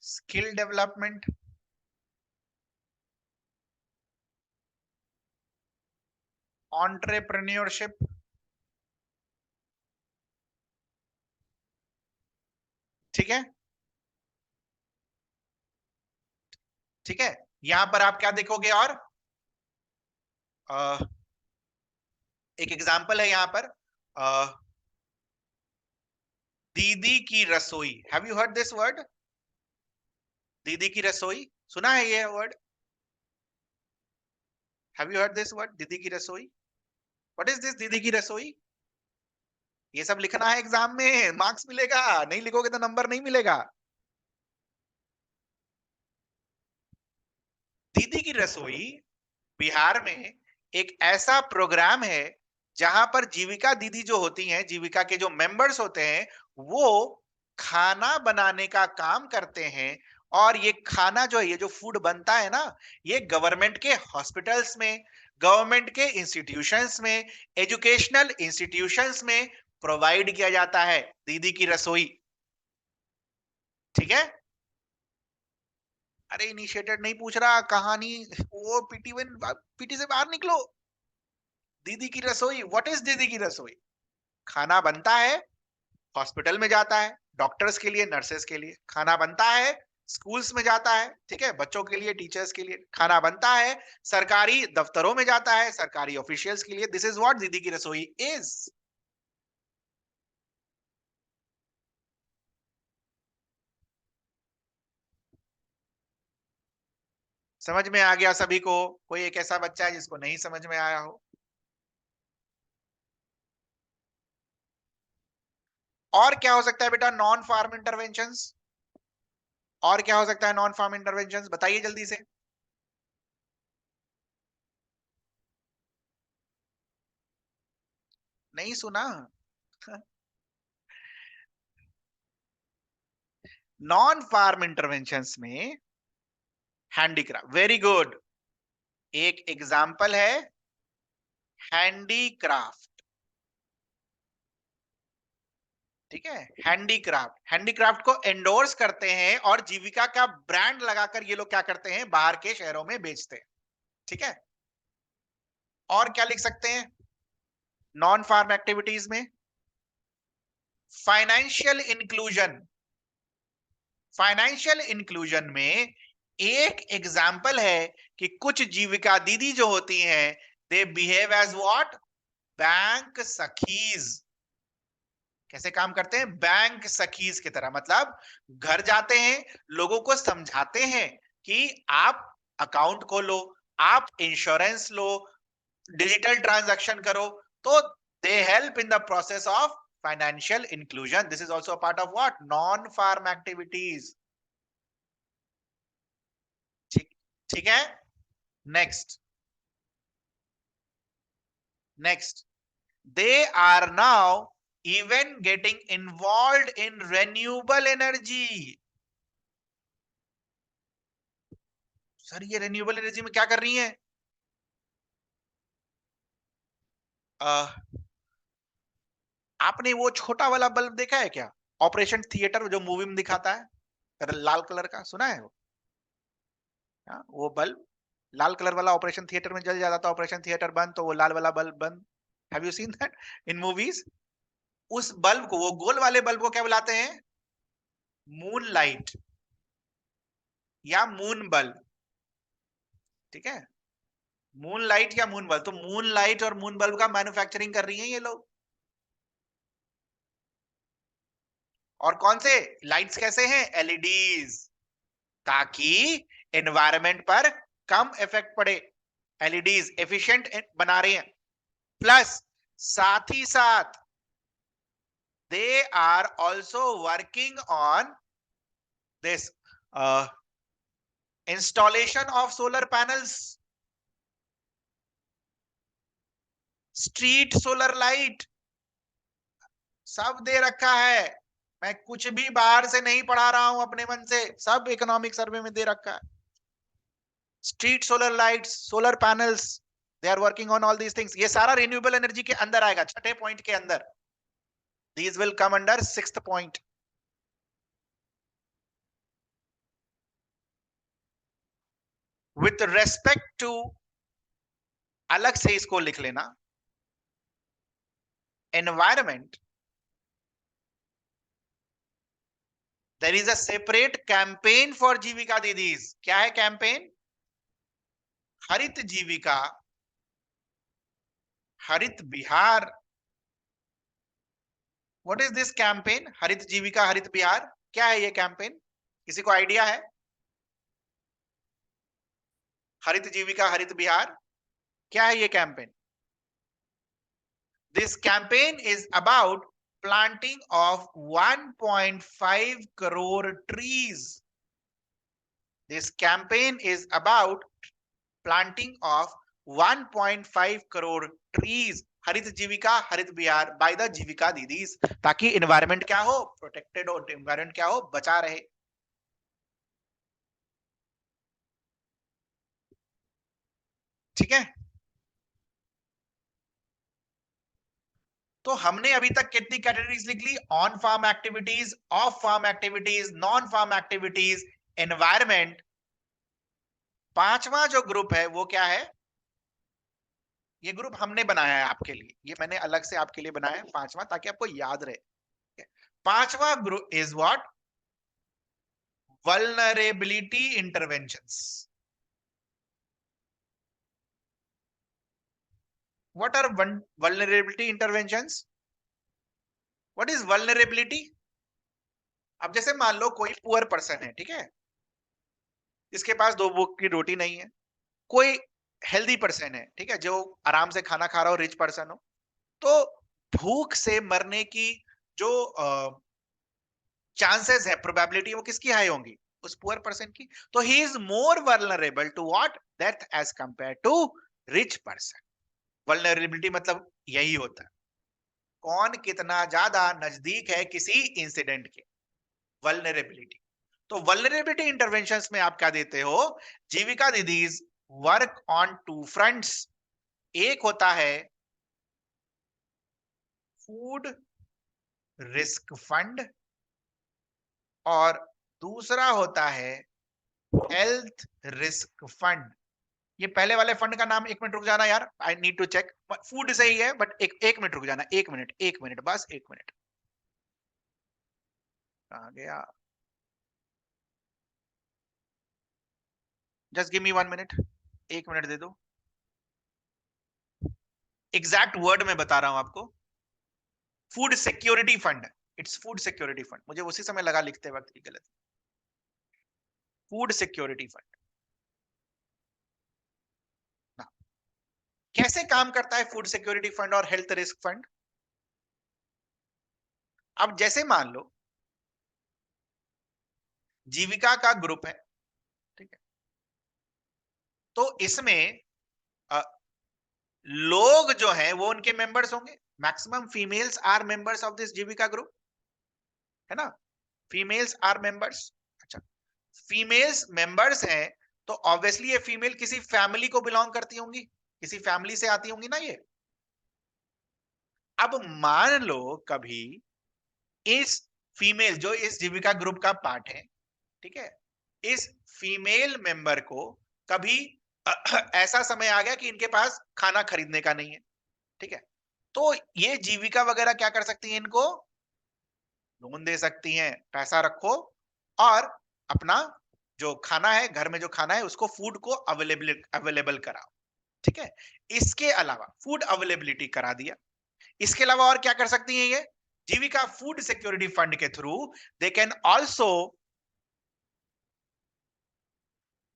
Speaker 1: Skill development, entrepreneurship. ठीक है। ठीक है। यहां पर आप क्या देखोगे? और एक एग्जाम्पल है यहाँ पर, दीदी की रसोई। Have you heard this word? दीदी की रसोई, सुना है ये word? Have you heard this word, दीदी की रसोई? व्हाट इज दिस दीदी की रसोई? ये सब लिखना है एग्जाम में, मार्क्स मिलेगा, नहीं लिखोगे तो नंबर नहीं मिलेगा। दीदी की रसोई बिहार में एक ऐसा प्रोग्राम है जहां पर जीविका दीदी जो होती हैं, जीविका के जो मेंबर्स होते हैं, वो खाना बनाने का काम करते हैं। और ये खाना जो है, ये जो फूड बनता है ना, ये गवर्नमेंट के हॉस्पिटल्स में, गवर्नमेंट के इंस्टीट्यूशंस में, एजुकेशनल इंस्टीट्यूशंस में प्रोवाइड किया जाता है, दीदी की रसोई। ठीक है? अरे इनिशिएटेड नहीं पूछ रहा, कहानी वो पीटी से बाहर निकलो। दीदी की रसोई, व्हाट इज दीदी की रसोई? खाना बनता है, हॉस्पिटल में जाता है, डॉक्टर्स के लिए, नर्सेस के लिए खाना बनता है, स्कूल्स में जाता है, ठीक है, बच्चों के लिए, टीचर्स के लिए खाना बनता है, सरकारी दफ्तरों में जाता है, सरकारी ऑफिशियल्स के लिए। दिस इज व्हाट दीदी की रसोई इज। समझ में आ गया सभी को? कोई एक ऐसा बच्चा है जिसको नहीं समझ में आया हो? और क्या हो सकता है बेटा नॉन फार्म इंटरवेंशंस? और क्या हो सकता है नॉन फार्म इंटरवेंशंस, बताइए जल्दी से। नहीं सुना? नॉन फार्म इंटरवेंशंस में हैंडीक्राफ्ट, वेरी गुड। एक एग्जाम्पल है हैंडीक्राफ्ट। ठीक है, हैंडीक्राफ्ट, हैंडीक्राफ्ट को एंडोर्स करते हैं और जीविका का ब्रांड लगाकर ये लोग क्या करते हैं, बाहर के शहरों में बेचते हैं। ठीक है, और क्या लिख सकते हैं नॉन फार्म एक्टिविटीज में? Financial inclusion. फाइनेंशियल इंक्लूजन में एक एग्जाम्पल है कि कुछ जीविका दीदी जो होती हैं, they behave as what, bank सखीज। कैसे काम करते हैं? बैंक सखीज की तरह। मतलब घर जाते हैं, लोगों को समझाते हैं कि आप अकाउंट खोलो, आप इंश्योरेंस लो, डिजिटल ट्रांजैक्शन करो। तो they help in the process of financial inclusion. This is also a part of what, non farm activities. ठीक, ठीक है। Next, next, they are now even getting involved in renewable energy। Sir ये renewable energy में क्या कर रही हैं? आपने वो छोटा वाला बल्ब देखा है क्या, ऑपरेशन थिएटर जो मूवी में दिखाता है, लाल कलर का, सुना है वो? हाँ, वो बल्ब लाल कलर वाला ऑपरेशन थिएटर में जल जाता था, ऑपरेशन थिएटर बंद तो वो लाल वाला बल्ब बंद। Have you seen that in movies? उस बल्ब को, वो गोल वाले बल्ब को क्या बुलाते हैं? मून लाइट या मून बल्ब। ठीक है, मून लाइट या मून बल्ब। तो मून लाइट और मून बल्ब का मैन्युफैक्चरिंग कर रही हैं ये लोग। और कौन से लाइट्स कैसे हैं? एलईडीज, ताकि एनवायरमेंट पर कम इफेक्ट पड़े। एलईडीज एफिशिएंट बना रहे हैं। प्लस साथ ही साथ they are also working on this installation of solar panels, street solar light, सब दे रखा है। मैं कुछ भी बाहर से नहीं पढ़ा रहा हूं अपने मन से, सब इकोनॉमिक सर्वे में दे रखा है। Street solar lights, solar panels, they are working on all these things. ये सारा रिन्यूएबल एनर्जी के अंदर आएगा, छठे पॉइंट के अंदर। These will come under sixth point. With respect to, अलग से इसको लिख लेना, environment, there is a separate campaign for Jeevika दीदीज। क्या है कैंपेन? हरित जीविका, हरित Bihar, what is this campaign? हरित जीविका हरित बिहार, क्या है ये कैंपेन? किसी को आइडिया है? हरित जीविका हरित बिहार, क्या है ये campaign? This campaign is about planting of 1.5 crore trees. This campaign is about planting of 1.5 crore trees. हरित जीविका हरित बिहार बाय द जीविका दीदीज, ताकि एनवायरमेंट क्या हो, प्रोटेक्टेड हो, एनवायरमेंट क्या हो, बचा रहे। ठीक है, तो हमने अभी तक कितनी कैटेगरीज लिख ली? On farm activities, off farm activities, non farm activities, environment. पांचवा जो ग्रुप है वो क्या है? ये ग्रुप हमने बनाया है आपके लिए, ये मैंने अलग से आपके लिए बनाया है पांचवा, ताकि आपको याद रहे। पांचवा group is what? Vulnerability interventions. What are vulnerability interventions? What is vulnerability? अब जैसे मान लो कोई पुअर पर्सन है, ठीक है, इसके पास दो वक्त की रोटी नहीं है। कोई हेल्दी पर्सन है, ठीक है, जो आराम से खाना खा रहा हो, रिच पर्सन हो, तो भूख से मरने की जो चांसेस है, प्रोबेबिलिटी, वो किसकी हाई होंगी? उस पुअर पर्सन की। तो he is more vulnerable to what? Death as compare to rich person. Vulnerability मतलब यही होता है, कौन कितना ज्यादा नजदीक है किसी इंसिडेंट के, वल्नरेबिलिटी। तो वल्नरेबिलिटी इंटरवेंशंस में आप क्या देते हो? जीविका दीदीज वर्क ऑन टू फ्रंट्स। एक होता है फूड रिस्क फंड, और दूसरा होता है हेल्थ रिस्क फंड। ये पहले वाले फंड का नाम, एक मिनट रुक जाना यार, I need to check. Food से ही है, बट एक मिनट रुक जाना, एक मिनट, एक मिनट, बस एक मिनट। कहाँ गया? जस्ट गिव मी 1 मिनट, एक मिनट दे दो। एग्जैक्ट वर्ड में बता रहा हूं आपको। Food security fund, its food security fund. मुझे उसी समय लगा लिखते वक्त की गलत। फूड सिक्योरिटी फंड ना, कैसे काम करता है फूड सिक्योरिटी फंड और हेल्थ रिस्क फंड? अब जैसे मान लो जीविका का ग्रुप है, ठीक है, तो इसमें अ, लोग जो हैं वो उनके मेंबर्स होंगे। Maximum females are members of this Jeevika group, है ना? Females are members. अच्छा, फीमेल्स मेंबर्स हैं, तो ऑब्वियसली ये फीमेल किसी फैमिली को बिलोंग करती होंगी, किसी फैमिली से आती होंगी ना ये। अब मान लो कभी इस फीमेल जो इस जीविका ग्रुप का पार्ट है, ठीक है, इस फीमेल मेंबर को कभी ऐसा समय आ गया कि इनके पास खाना खरीदने का नहीं है, ठीक है, तो ये जीविका वगैरह क्या कर सकती है? इनको लोन दे सकती हैं, पैसा रखो और अपना जो खाना है, घर में जो खाना है, उसको फूड को अवेलेबल अवेलेबल कराओ। ठीक है, इसके अलावा फूड अवेलेबिलिटी करा दिया। इसके अलावा और क्या कर सकती हैं ये? जीविका फूड सिक्योरिटी फंड के through they can also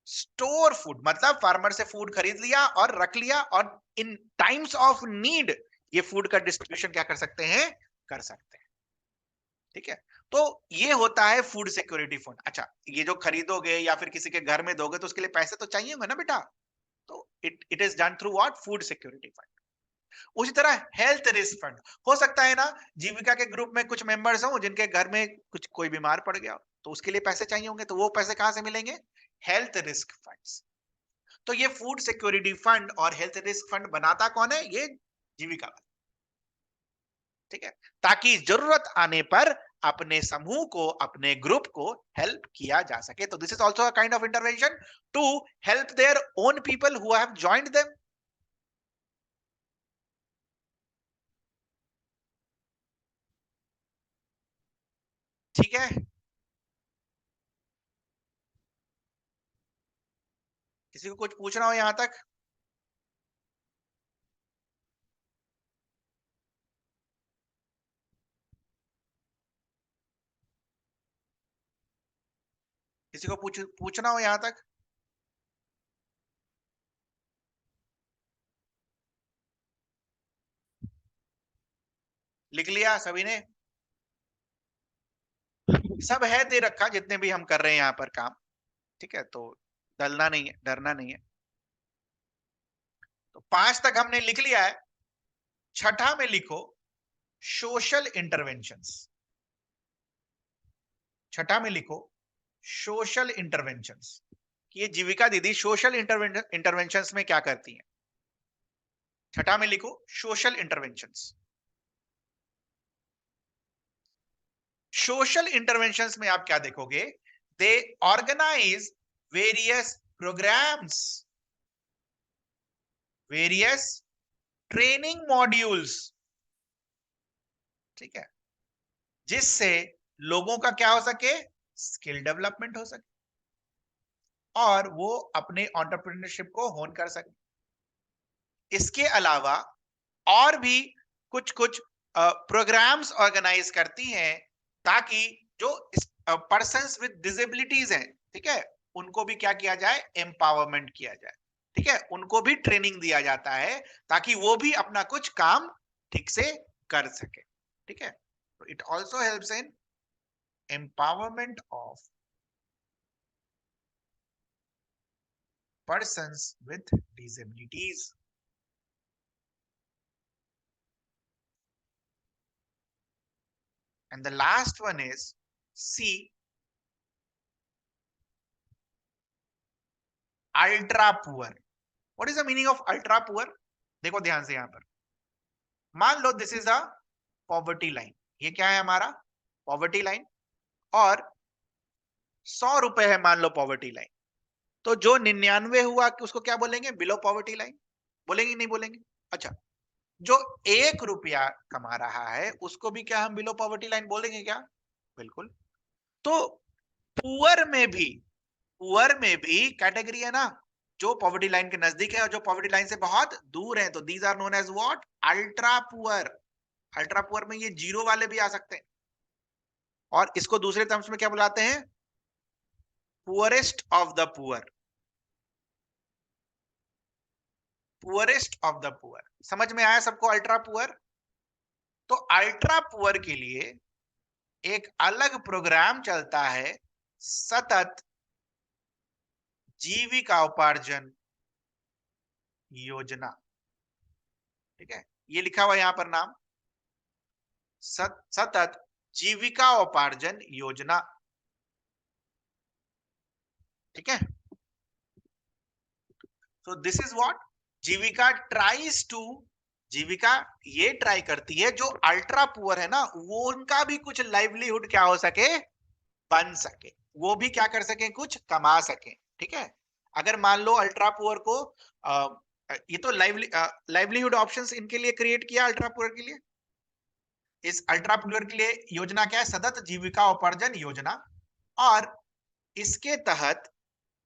Speaker 1: store food, मतलब फार्मर से फूड खरीद लिया और रख लिया, और इन टाइम्स ऑफ नीड ये फूड का डिस्ट्रीब्यूशन क्या कर सकते हैं? कर सकते हैं। ठीक है, तो ये होता है फूड सिक्योरिटी फंड। अच्छा, ये जो खरीदोगे या फिर किसी के घर में दोगे तो उसके लिए पैसे तो चाहिए होंगे ना बेटा, तो it is done through what? Food security fund. उसी तरह हेल्थ रिस्क फंड, हो सकता है ना जीविका के ग्रुप में कुछ मेंबर्स हो जिनके घर में कुछ कोई बीमार पड़ गया, तो उसके लिए पैसे चाहिए होंगे, तो वो पैसे कहां से मिलेंगे? Health risk funds. तो ये फूड सिक्योरिटी फंड और हेल्थ रिस्क फंड बनाता कौन है? ये जीविका। ठीक है, ताकि जरूरत आने पर अपने समूह को, अपने ग्रुप को हेल्प किया जा सके। तो this is also a kind of intervention to help their own people who have joined them. ठीक है, किसी को कुछ पूछना हो यहां तक? किसी को पूछना हो यहां तक? लिख लिया सभी ने? सब है दे रखा जितने भी हम कर रहे हैं यहाँ पर काम, ठीक है, तो डरना नहीं है, डरना नहीं है। तो 5 तक हमने लिख लिया है। छठा में लिखो सोशल इंटरवेंशंस। छठा में लिखो सोशल इंटरवेंशंस। ये जीविका दीदी सोशल इंटरवेंशंस में क्या करती हैं? छठा में लिखो सोशल इंटरवेंशंस। सोशल इंटरवेंशंस में आप क्या देखोगे? They organize various programs, various training modules, ठीक है, जिससे लोगों का क्या हो सके? स्किल डेवलपमेंट हो सके और वो अपने एंटरप्रेन्योरशिप को होन कर सके। इसके अलावा और भी कुछ कुछ प्रोग्राम्स ऑर्गेनाइज करती हैं ताकि जो पर्सन्स विद डिसेबिलिटीज हैं, ठीक है, उनको भी क्या किया जाए? एम्पावरमेंट किया जाए, ठीक है, उनको भी ट्रेनिंग दिया जाता है ताकि वो भी अपना कुछ काम ठीक से कर सके, ठीक है। तो it also helps in empowerment of persons with disabilities. And the last one is C, ultra poor. What is the meaning of ultra poor? देखो ध्यान से यहां पर, मान लो this is a poverty line. ये क्या है हमारा? Poverty line. और 100 रुपए है मान लो पॉवर्टी लाइन। तो जो 99 हुआ कि उसको क्या बोलेंगे? बिलो पॉवर्टी लाइन बोलेंगे, नहीं बोलेंगे? अच्छा, जो 1 रुपया कमा रहा है उसको भी क्या हम बिलो पॉवर्टी लाइन बोलेंगे क्या? बिल्कुल। तो पुअर में भी, पुअर में भी कैटेगरी है ना, जो पॉवर्टी लाइन के नजदीक है और जो पॉवर्टी लाइन से बहुत दूर है, तो these are known as what? Ultra poor. Ultra poor में ये जीरो वाले भी आ सकते हैं और इसको दूसरे टर्म्स में क्या बुलाते हैं? Poorest of the poor. Poorest of the poor. समझ में आया सबको अल्ट्रा पुअर? तो अल्ट्रा पुअर के लिए एक अलग प्रोग्राम चलता है, सतत जीविका उपार्जन योजना, ठीक है, ये लिखा हुआ यहां पर नाम, सतत जीविका उपार्जन योजना, ठीक है। So this is what Jeevika tries to, Jeevika ये ट्राई करती है जो अल्ट्रा पुअर है ना, वो उनका भी कुछ लाइवलीहुड क्या हो सके? बन सके, वो भी क्या कर सके? कुछ कमा सके, ठीक है। अगर मान लो अल्ट्रा पुअर को ये तो लाइवलीहुड ऑप्शंस इनके लिए क्रिएट किया अल्ट्रा पुअर के लिए। इस अल्ट्रा पुअर के लिए योजना क्या है? सतत जीविका उपार्जन योजना। और इसके तहत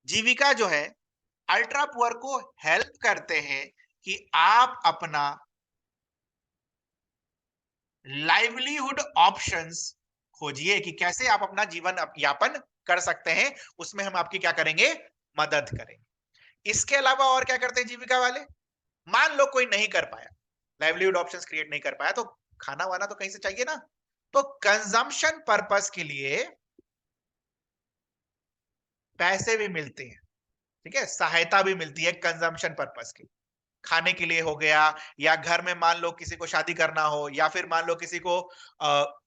Speaker 1: जीविका जो है अल्ट्रा पुअर को हेल्प करते हैं कि आप अपना लाइवलीहुड ऑप्शंस खोजिए कि कैसे आप अपना जीवन यापन कर सकते हैं, उसमें हम आपकी क्या करेंगे? मदद करेंगे। इसके अलावा और क्या करते हैं जीविका वाले? मान लो कोई नहीं कर पाया, लाइवलीहुड ऑप्शंस क्रिएट नहीं कर पाया, तो खाना वाना तो कहीं से चाहिए ना, तो कंजम्पशन पर्पस के लिए पैसे भी मिलते हैं, ठीक है, सहायता भी मिलती है कंजम्पशन पर्पस की। खाने के लिए हो गया, या घर में मान लो किसी को शादी करना हो, या फिर मान लो किसी को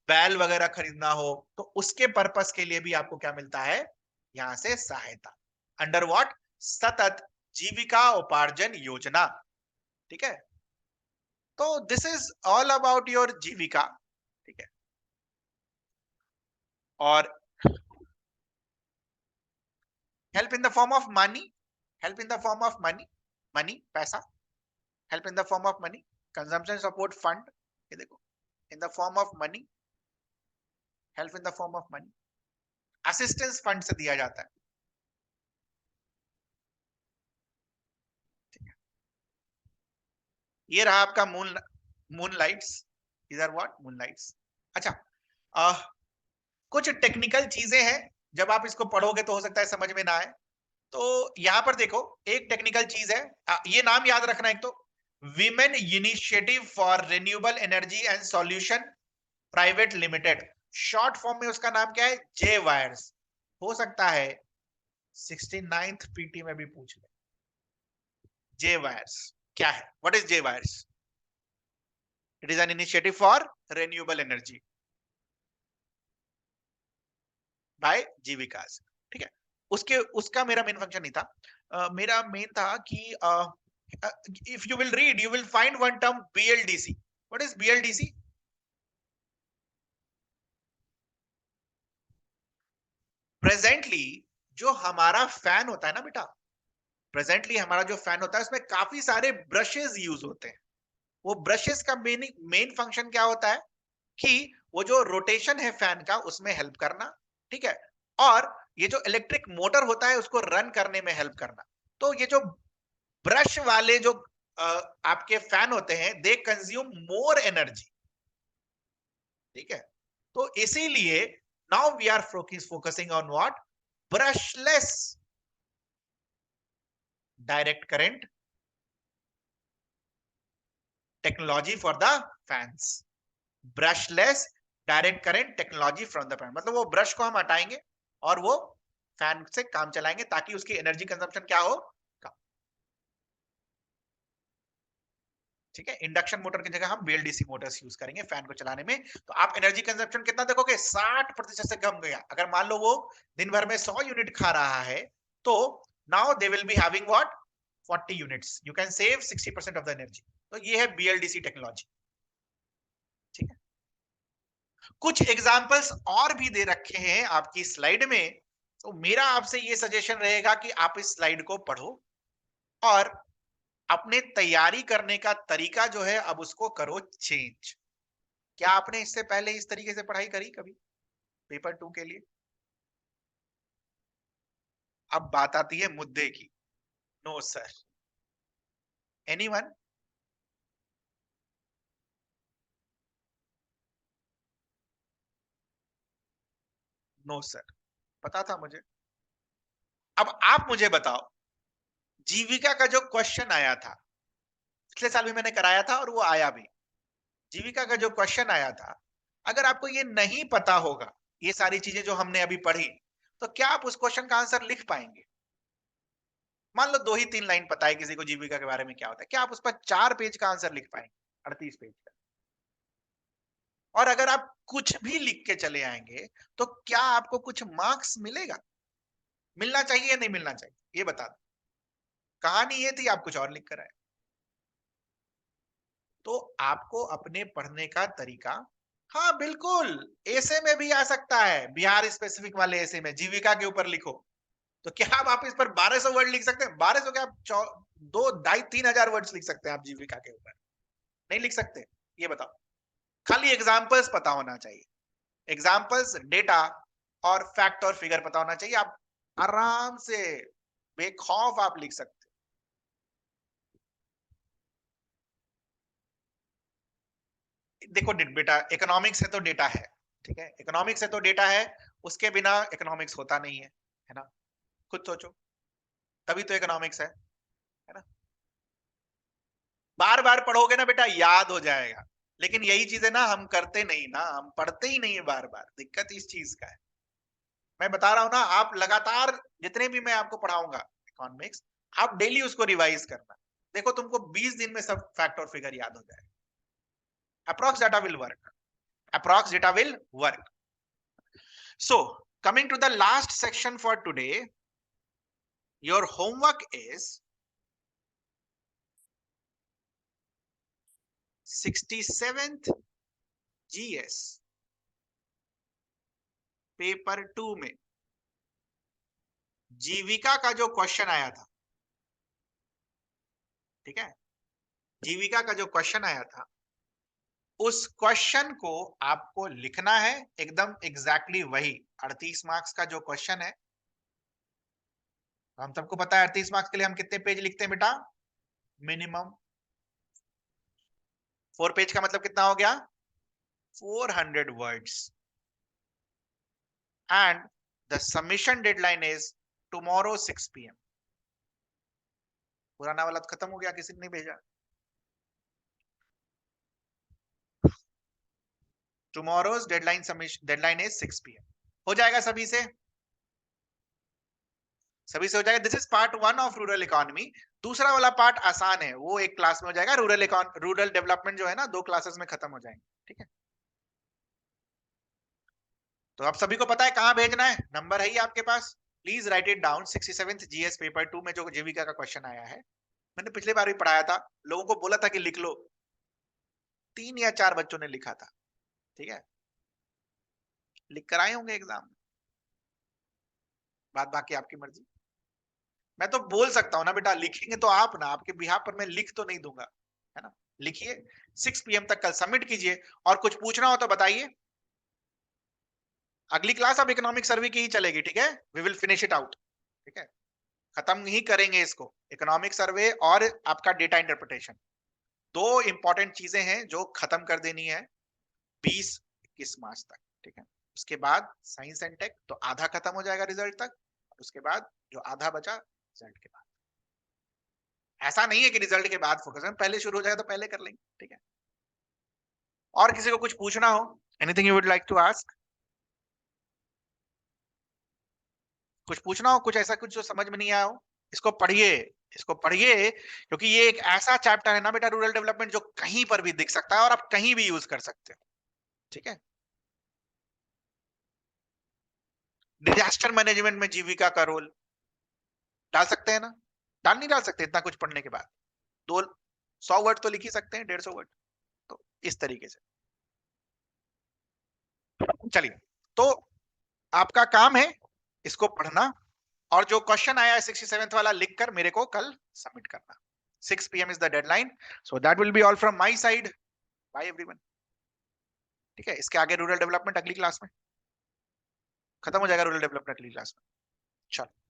Speaker 1: बैल वगैरह खरीदना हो, तो उसके पर्पस के लिए भी आपको क्या मिलता है? यहां से सहायता। Under what? सतत जीविका उपार्जन योजना, ठीक है। तो this is all about your जीविका, ठीक है। और help in the form of money, help in the form of money, money पैसा, help in the form of money, consumption support fund, ये देखो, in the form of money, help in the form of money, assistance fund से दिया जाता है, ठीक है। ये रहा आपका मून लाइट्स, इधर व्हाट? Moon lights. अच्छा, कुछ टेक्निकल चीजें हैं जब आप इसको पढ़ोगे तो हो सकता है समझ में ना आए। तो यहां पर देखो एक टेक्निकल चीज है, ये नाम याद रखना। एक तो women initiative for renewable energy and solution private limited, short form में उसका नाम क्या है, जे वायर्स। हो सकता है 69th पीटी में भी पूछ ले, जे वायर्स क्या है, what is J wires? It is an initiative for renewable energy by जीविकास। ठीक है, उसके उसका मेरा मेन फंक्शन नहीं था। मेरा मेन था कि if you will read you will find one term BLDC. What is BLDC? Presently जो हमारा फैन होता है ना बेटा, प्रेजेंटली हमारा जो फैन होता है उसमें काफी सारे ब्रशेस यूज होते हैं। वो ब्रशेस का मेन फंक्शन क्या होता है कि वो जो रोटेशन है फैन का उसमें हेल्प करना, ठीक है, और ये जो इलेक्ट्रिक मोटर होता है उसको रन करने में हेल्प करना। तो ये जो ब्रश वाले जो आपके फैन होते हैं दे कंज्यूम मोर एनर्जी, ठीक है। तो इसीलिए now we are focusing on what, brushless direct current technology for the fans. Brushless direct current technology from the fan, मतलब वो ब्रश को हम हटाएंगे और वो फैन से काम चलाएंगे ताकि उसकी एनर्जी कंजम्पशन क्या हो, कम। ठीक है, इंडक्शन मोटर की जगह हम बीएलडीसी मोटर्स यूज करेंगे फैन को चलाने में। तो आप एनर्जी कंजम्पशन कितना देखोगे, 60% से कम गया। अगर मान लो वो दिन भर में 100 यूनिट खा रहा है तो now they will be having what, 40 units, you can save 60% of the energy. तो ये है बीएलडीसी टेक्नोलॉजी। ठीक है, कुछ एग्जांपल्स और भी दे रखे हैं आपकी स्लाइड में। तो मेरा आपसे ये सजेशन रहेगा कि आप इस स्लाइड को पढ़ो और अपने तैयारी करने का तरीका जो है अब उसको करो चेंज। क्या आपने इससे पहले इस तरीके से पढ़ाई करी कभी पेपर 2 के लिए? अब बात आती है मुद्दे की। No sir, anyone? No sir, पता था मुझे। अब आप मुझे बताओ, जीविका का जो क्वेश्चन आया था, पिछले साल भी मैंने कराया था और वो आया भी। जीविका का जो क्वेश्चन आया था, अगर आपको ये नहीं पता होगा, ये सारी चीजें जो हमने अभी पढ़ी, तो क्या आप उस क्वेश्चन का आंसर लिख पाएंगे? मान लो 2 ही 3 लाइन पता है किसी को जीविका के बारे में क्या होता है, क्या आप उस पर 4 पेज का आंसर लिख पाएंगे, 38 पेज का? और अगर आप कुछ भी लिख के चले आएंगे तो क्या आपको कुछ मार्क्स मिलेगा? मिलना चाहिए या नहीं मिलना चाहिए, ये बता दो। कहानी ये थी, आप कुछ और लिख कर आए। तो आपको अपने पढ़ने का तरीका, हाँ बिल्कुल, ऐसे में भी आ सकता है, बिहार स्पेसिफिक वाले ऐसे में जीविका के ऊपर लिखो। तो क्या आप इस पर 1200 वर्ड लिख सकते हैं? 1200 क्या, आप 2 2 3 हजार वर्ड्स लिख सकते हैं आप जीविका के ऊपर? नहीं लिख सकते? ये बताओ। खाली एग्जाम्पल्स पता होना चाहिए, एग्जाम्पल्स, डेटा और फैक्ट और फिगर पता होना चाहिए। आप आराम से बेखौफ आप लिख सकते हैं। देखो बेटा, इकोनॉमिक्स है तो डेटा है, ठीक है, इकोनॉमिक्स है तो डेटा है, उसके बिना इकोनॉमिक्स होता नहीं है ना? खुद सोचो, तभी तो इकोनॉमिक्स है ना? बार बार पढ़ोगे ना बेटा याद हो जाएगा, लेकिन यही चीजें ना हम करते नहीं ना, हम पढ़ते ही नहीं है बार बार, दिक्कत इस चीज का है। मैं बता रहा हूं ना, आप लगातार जितने भी मैं आपको पढ़ाऊंगा इकोनॉमिक्स, आप डेली उसको रिवाइज करना। देखो तुमको 20 दिन में सब फैक्ट और फिगर याद हो जाएगा। Approx data will work, approx data will work. So coming to the last section for today, your homework is 67th GS paper 2 में जीविका का जो क्वेश्चन आया था, ठीक है, जीविका का जो क्वेश्चन आया था उस क्वेश्चन को आपको लिखना है एकदम एग्जैक्टली वही। 38 मार्क्स का जो क्वेश्चन है, हम सबको पता है 38 मार्क्स के लिए हम कितने पेज लिखते हैं बेटा, मिनिमम 4 पेज का मतलब कितना हो गया, 400 words. And the submission deadline is tomorrow 6 PM। पुराना वाला तो खत्म हो गया, किसी ने नहीं भेजा। Tomorrow's deadline submission deadline is 6 PM। हो जाएगा सभी से? सभी से हो जाएगा। This is part 1 of rural economy. दूसरा वाला पार्ट आसान है, वो एक क्लास में हो जाएगा। रूरल डेवलपमेंट जो है ना, 2 क्लासेस में खत्म हो जाएंगे, ठीक है। तो आप सभी को पता है कहां भेजना है, नंबर है ही आपके पास। Please write it down. 67th GS paper 2 में जो जीविका का क्वेश्चन आया है, मैंने पिछले बार भी पढ़ाया था, लोगों को बोला था कि लिख लो, 3 या 4 बच्चों ने लिखा था, ठीक है। लिख कर आए होंगे एग्जाम, बात बाकी आपकी मर्जी। मैं तो बोल सकता हूँ ना बेटा, लिखेंगे तो आप ना, आपके बिहाफ पर मैं लिख तो नहीं दूंगा, है ना। लिखिए, 6 PM तक कल सबमिट कीजिए, और कुछ पूछना हो तो बताइए। अगली क्लास अब इकोनॉमिक सर्वे की ही चलेगी, ठीक है। We will finish it out, ठीक है। खत्म ही करेंगे इसको, इकोनॉमिक सर्वे और आपका डेटा इंटरप्रिटेशन। 2 इंपॉर्टेंट चीजें हैं जो खत्म कर देनी है 20-21 मार्च तक, ठीक है। उसके बाद साइंस एंड टेक तो आधा खत्म हो जाएगा रिजल्ट तक, और उसके बाद जो आधा बचा रिजल्ट के बाद। ऐसा नहीं है कि रिजल्ट के बाद फोकस है, पहले शुरू हो जाएगा तो पहले कर लेंगे, ठीक है। और किसी को कुछ पूछना हो, anything you would like to ask? कुछ पूछना हो, कुछ ऐसा कुछ जो समझ में नहीं आया हो? इसको पढ़िए, इसको पढ़िए, क्योंकि ये एक ऐसा चैप्टर है ना बेटा, रूरल डेवलपमेंट, जो कहीं पर भी दिख सकता है और आप कहीं भी यूज कर सकते हो, ठीक है। डिजास्टर मैनेजमेंट में जीविका का रोल डाल सकते हैं ना? डाल नहीं डाल सकते इतना कुछ पढ़ने के बाद? 100 वर्ड तो लिख ही सकते हैं, 150 वर्ड। तो इस तरीके से चलिए, तो आपका काम है इसको पढ़ना, और जो क्वेश्चन आया है 67th वाला लिखकर मेरे को कल सबमिट करना। 6 PM is the deadline, so that will be all from my side. Bye everyone, ठीक है। इसके आगे रूरल डेवलपमेंट अगली क्लास में खत्म हो जाएगा, रूरल डेवलपमेंट अगली क्लास में। चलो।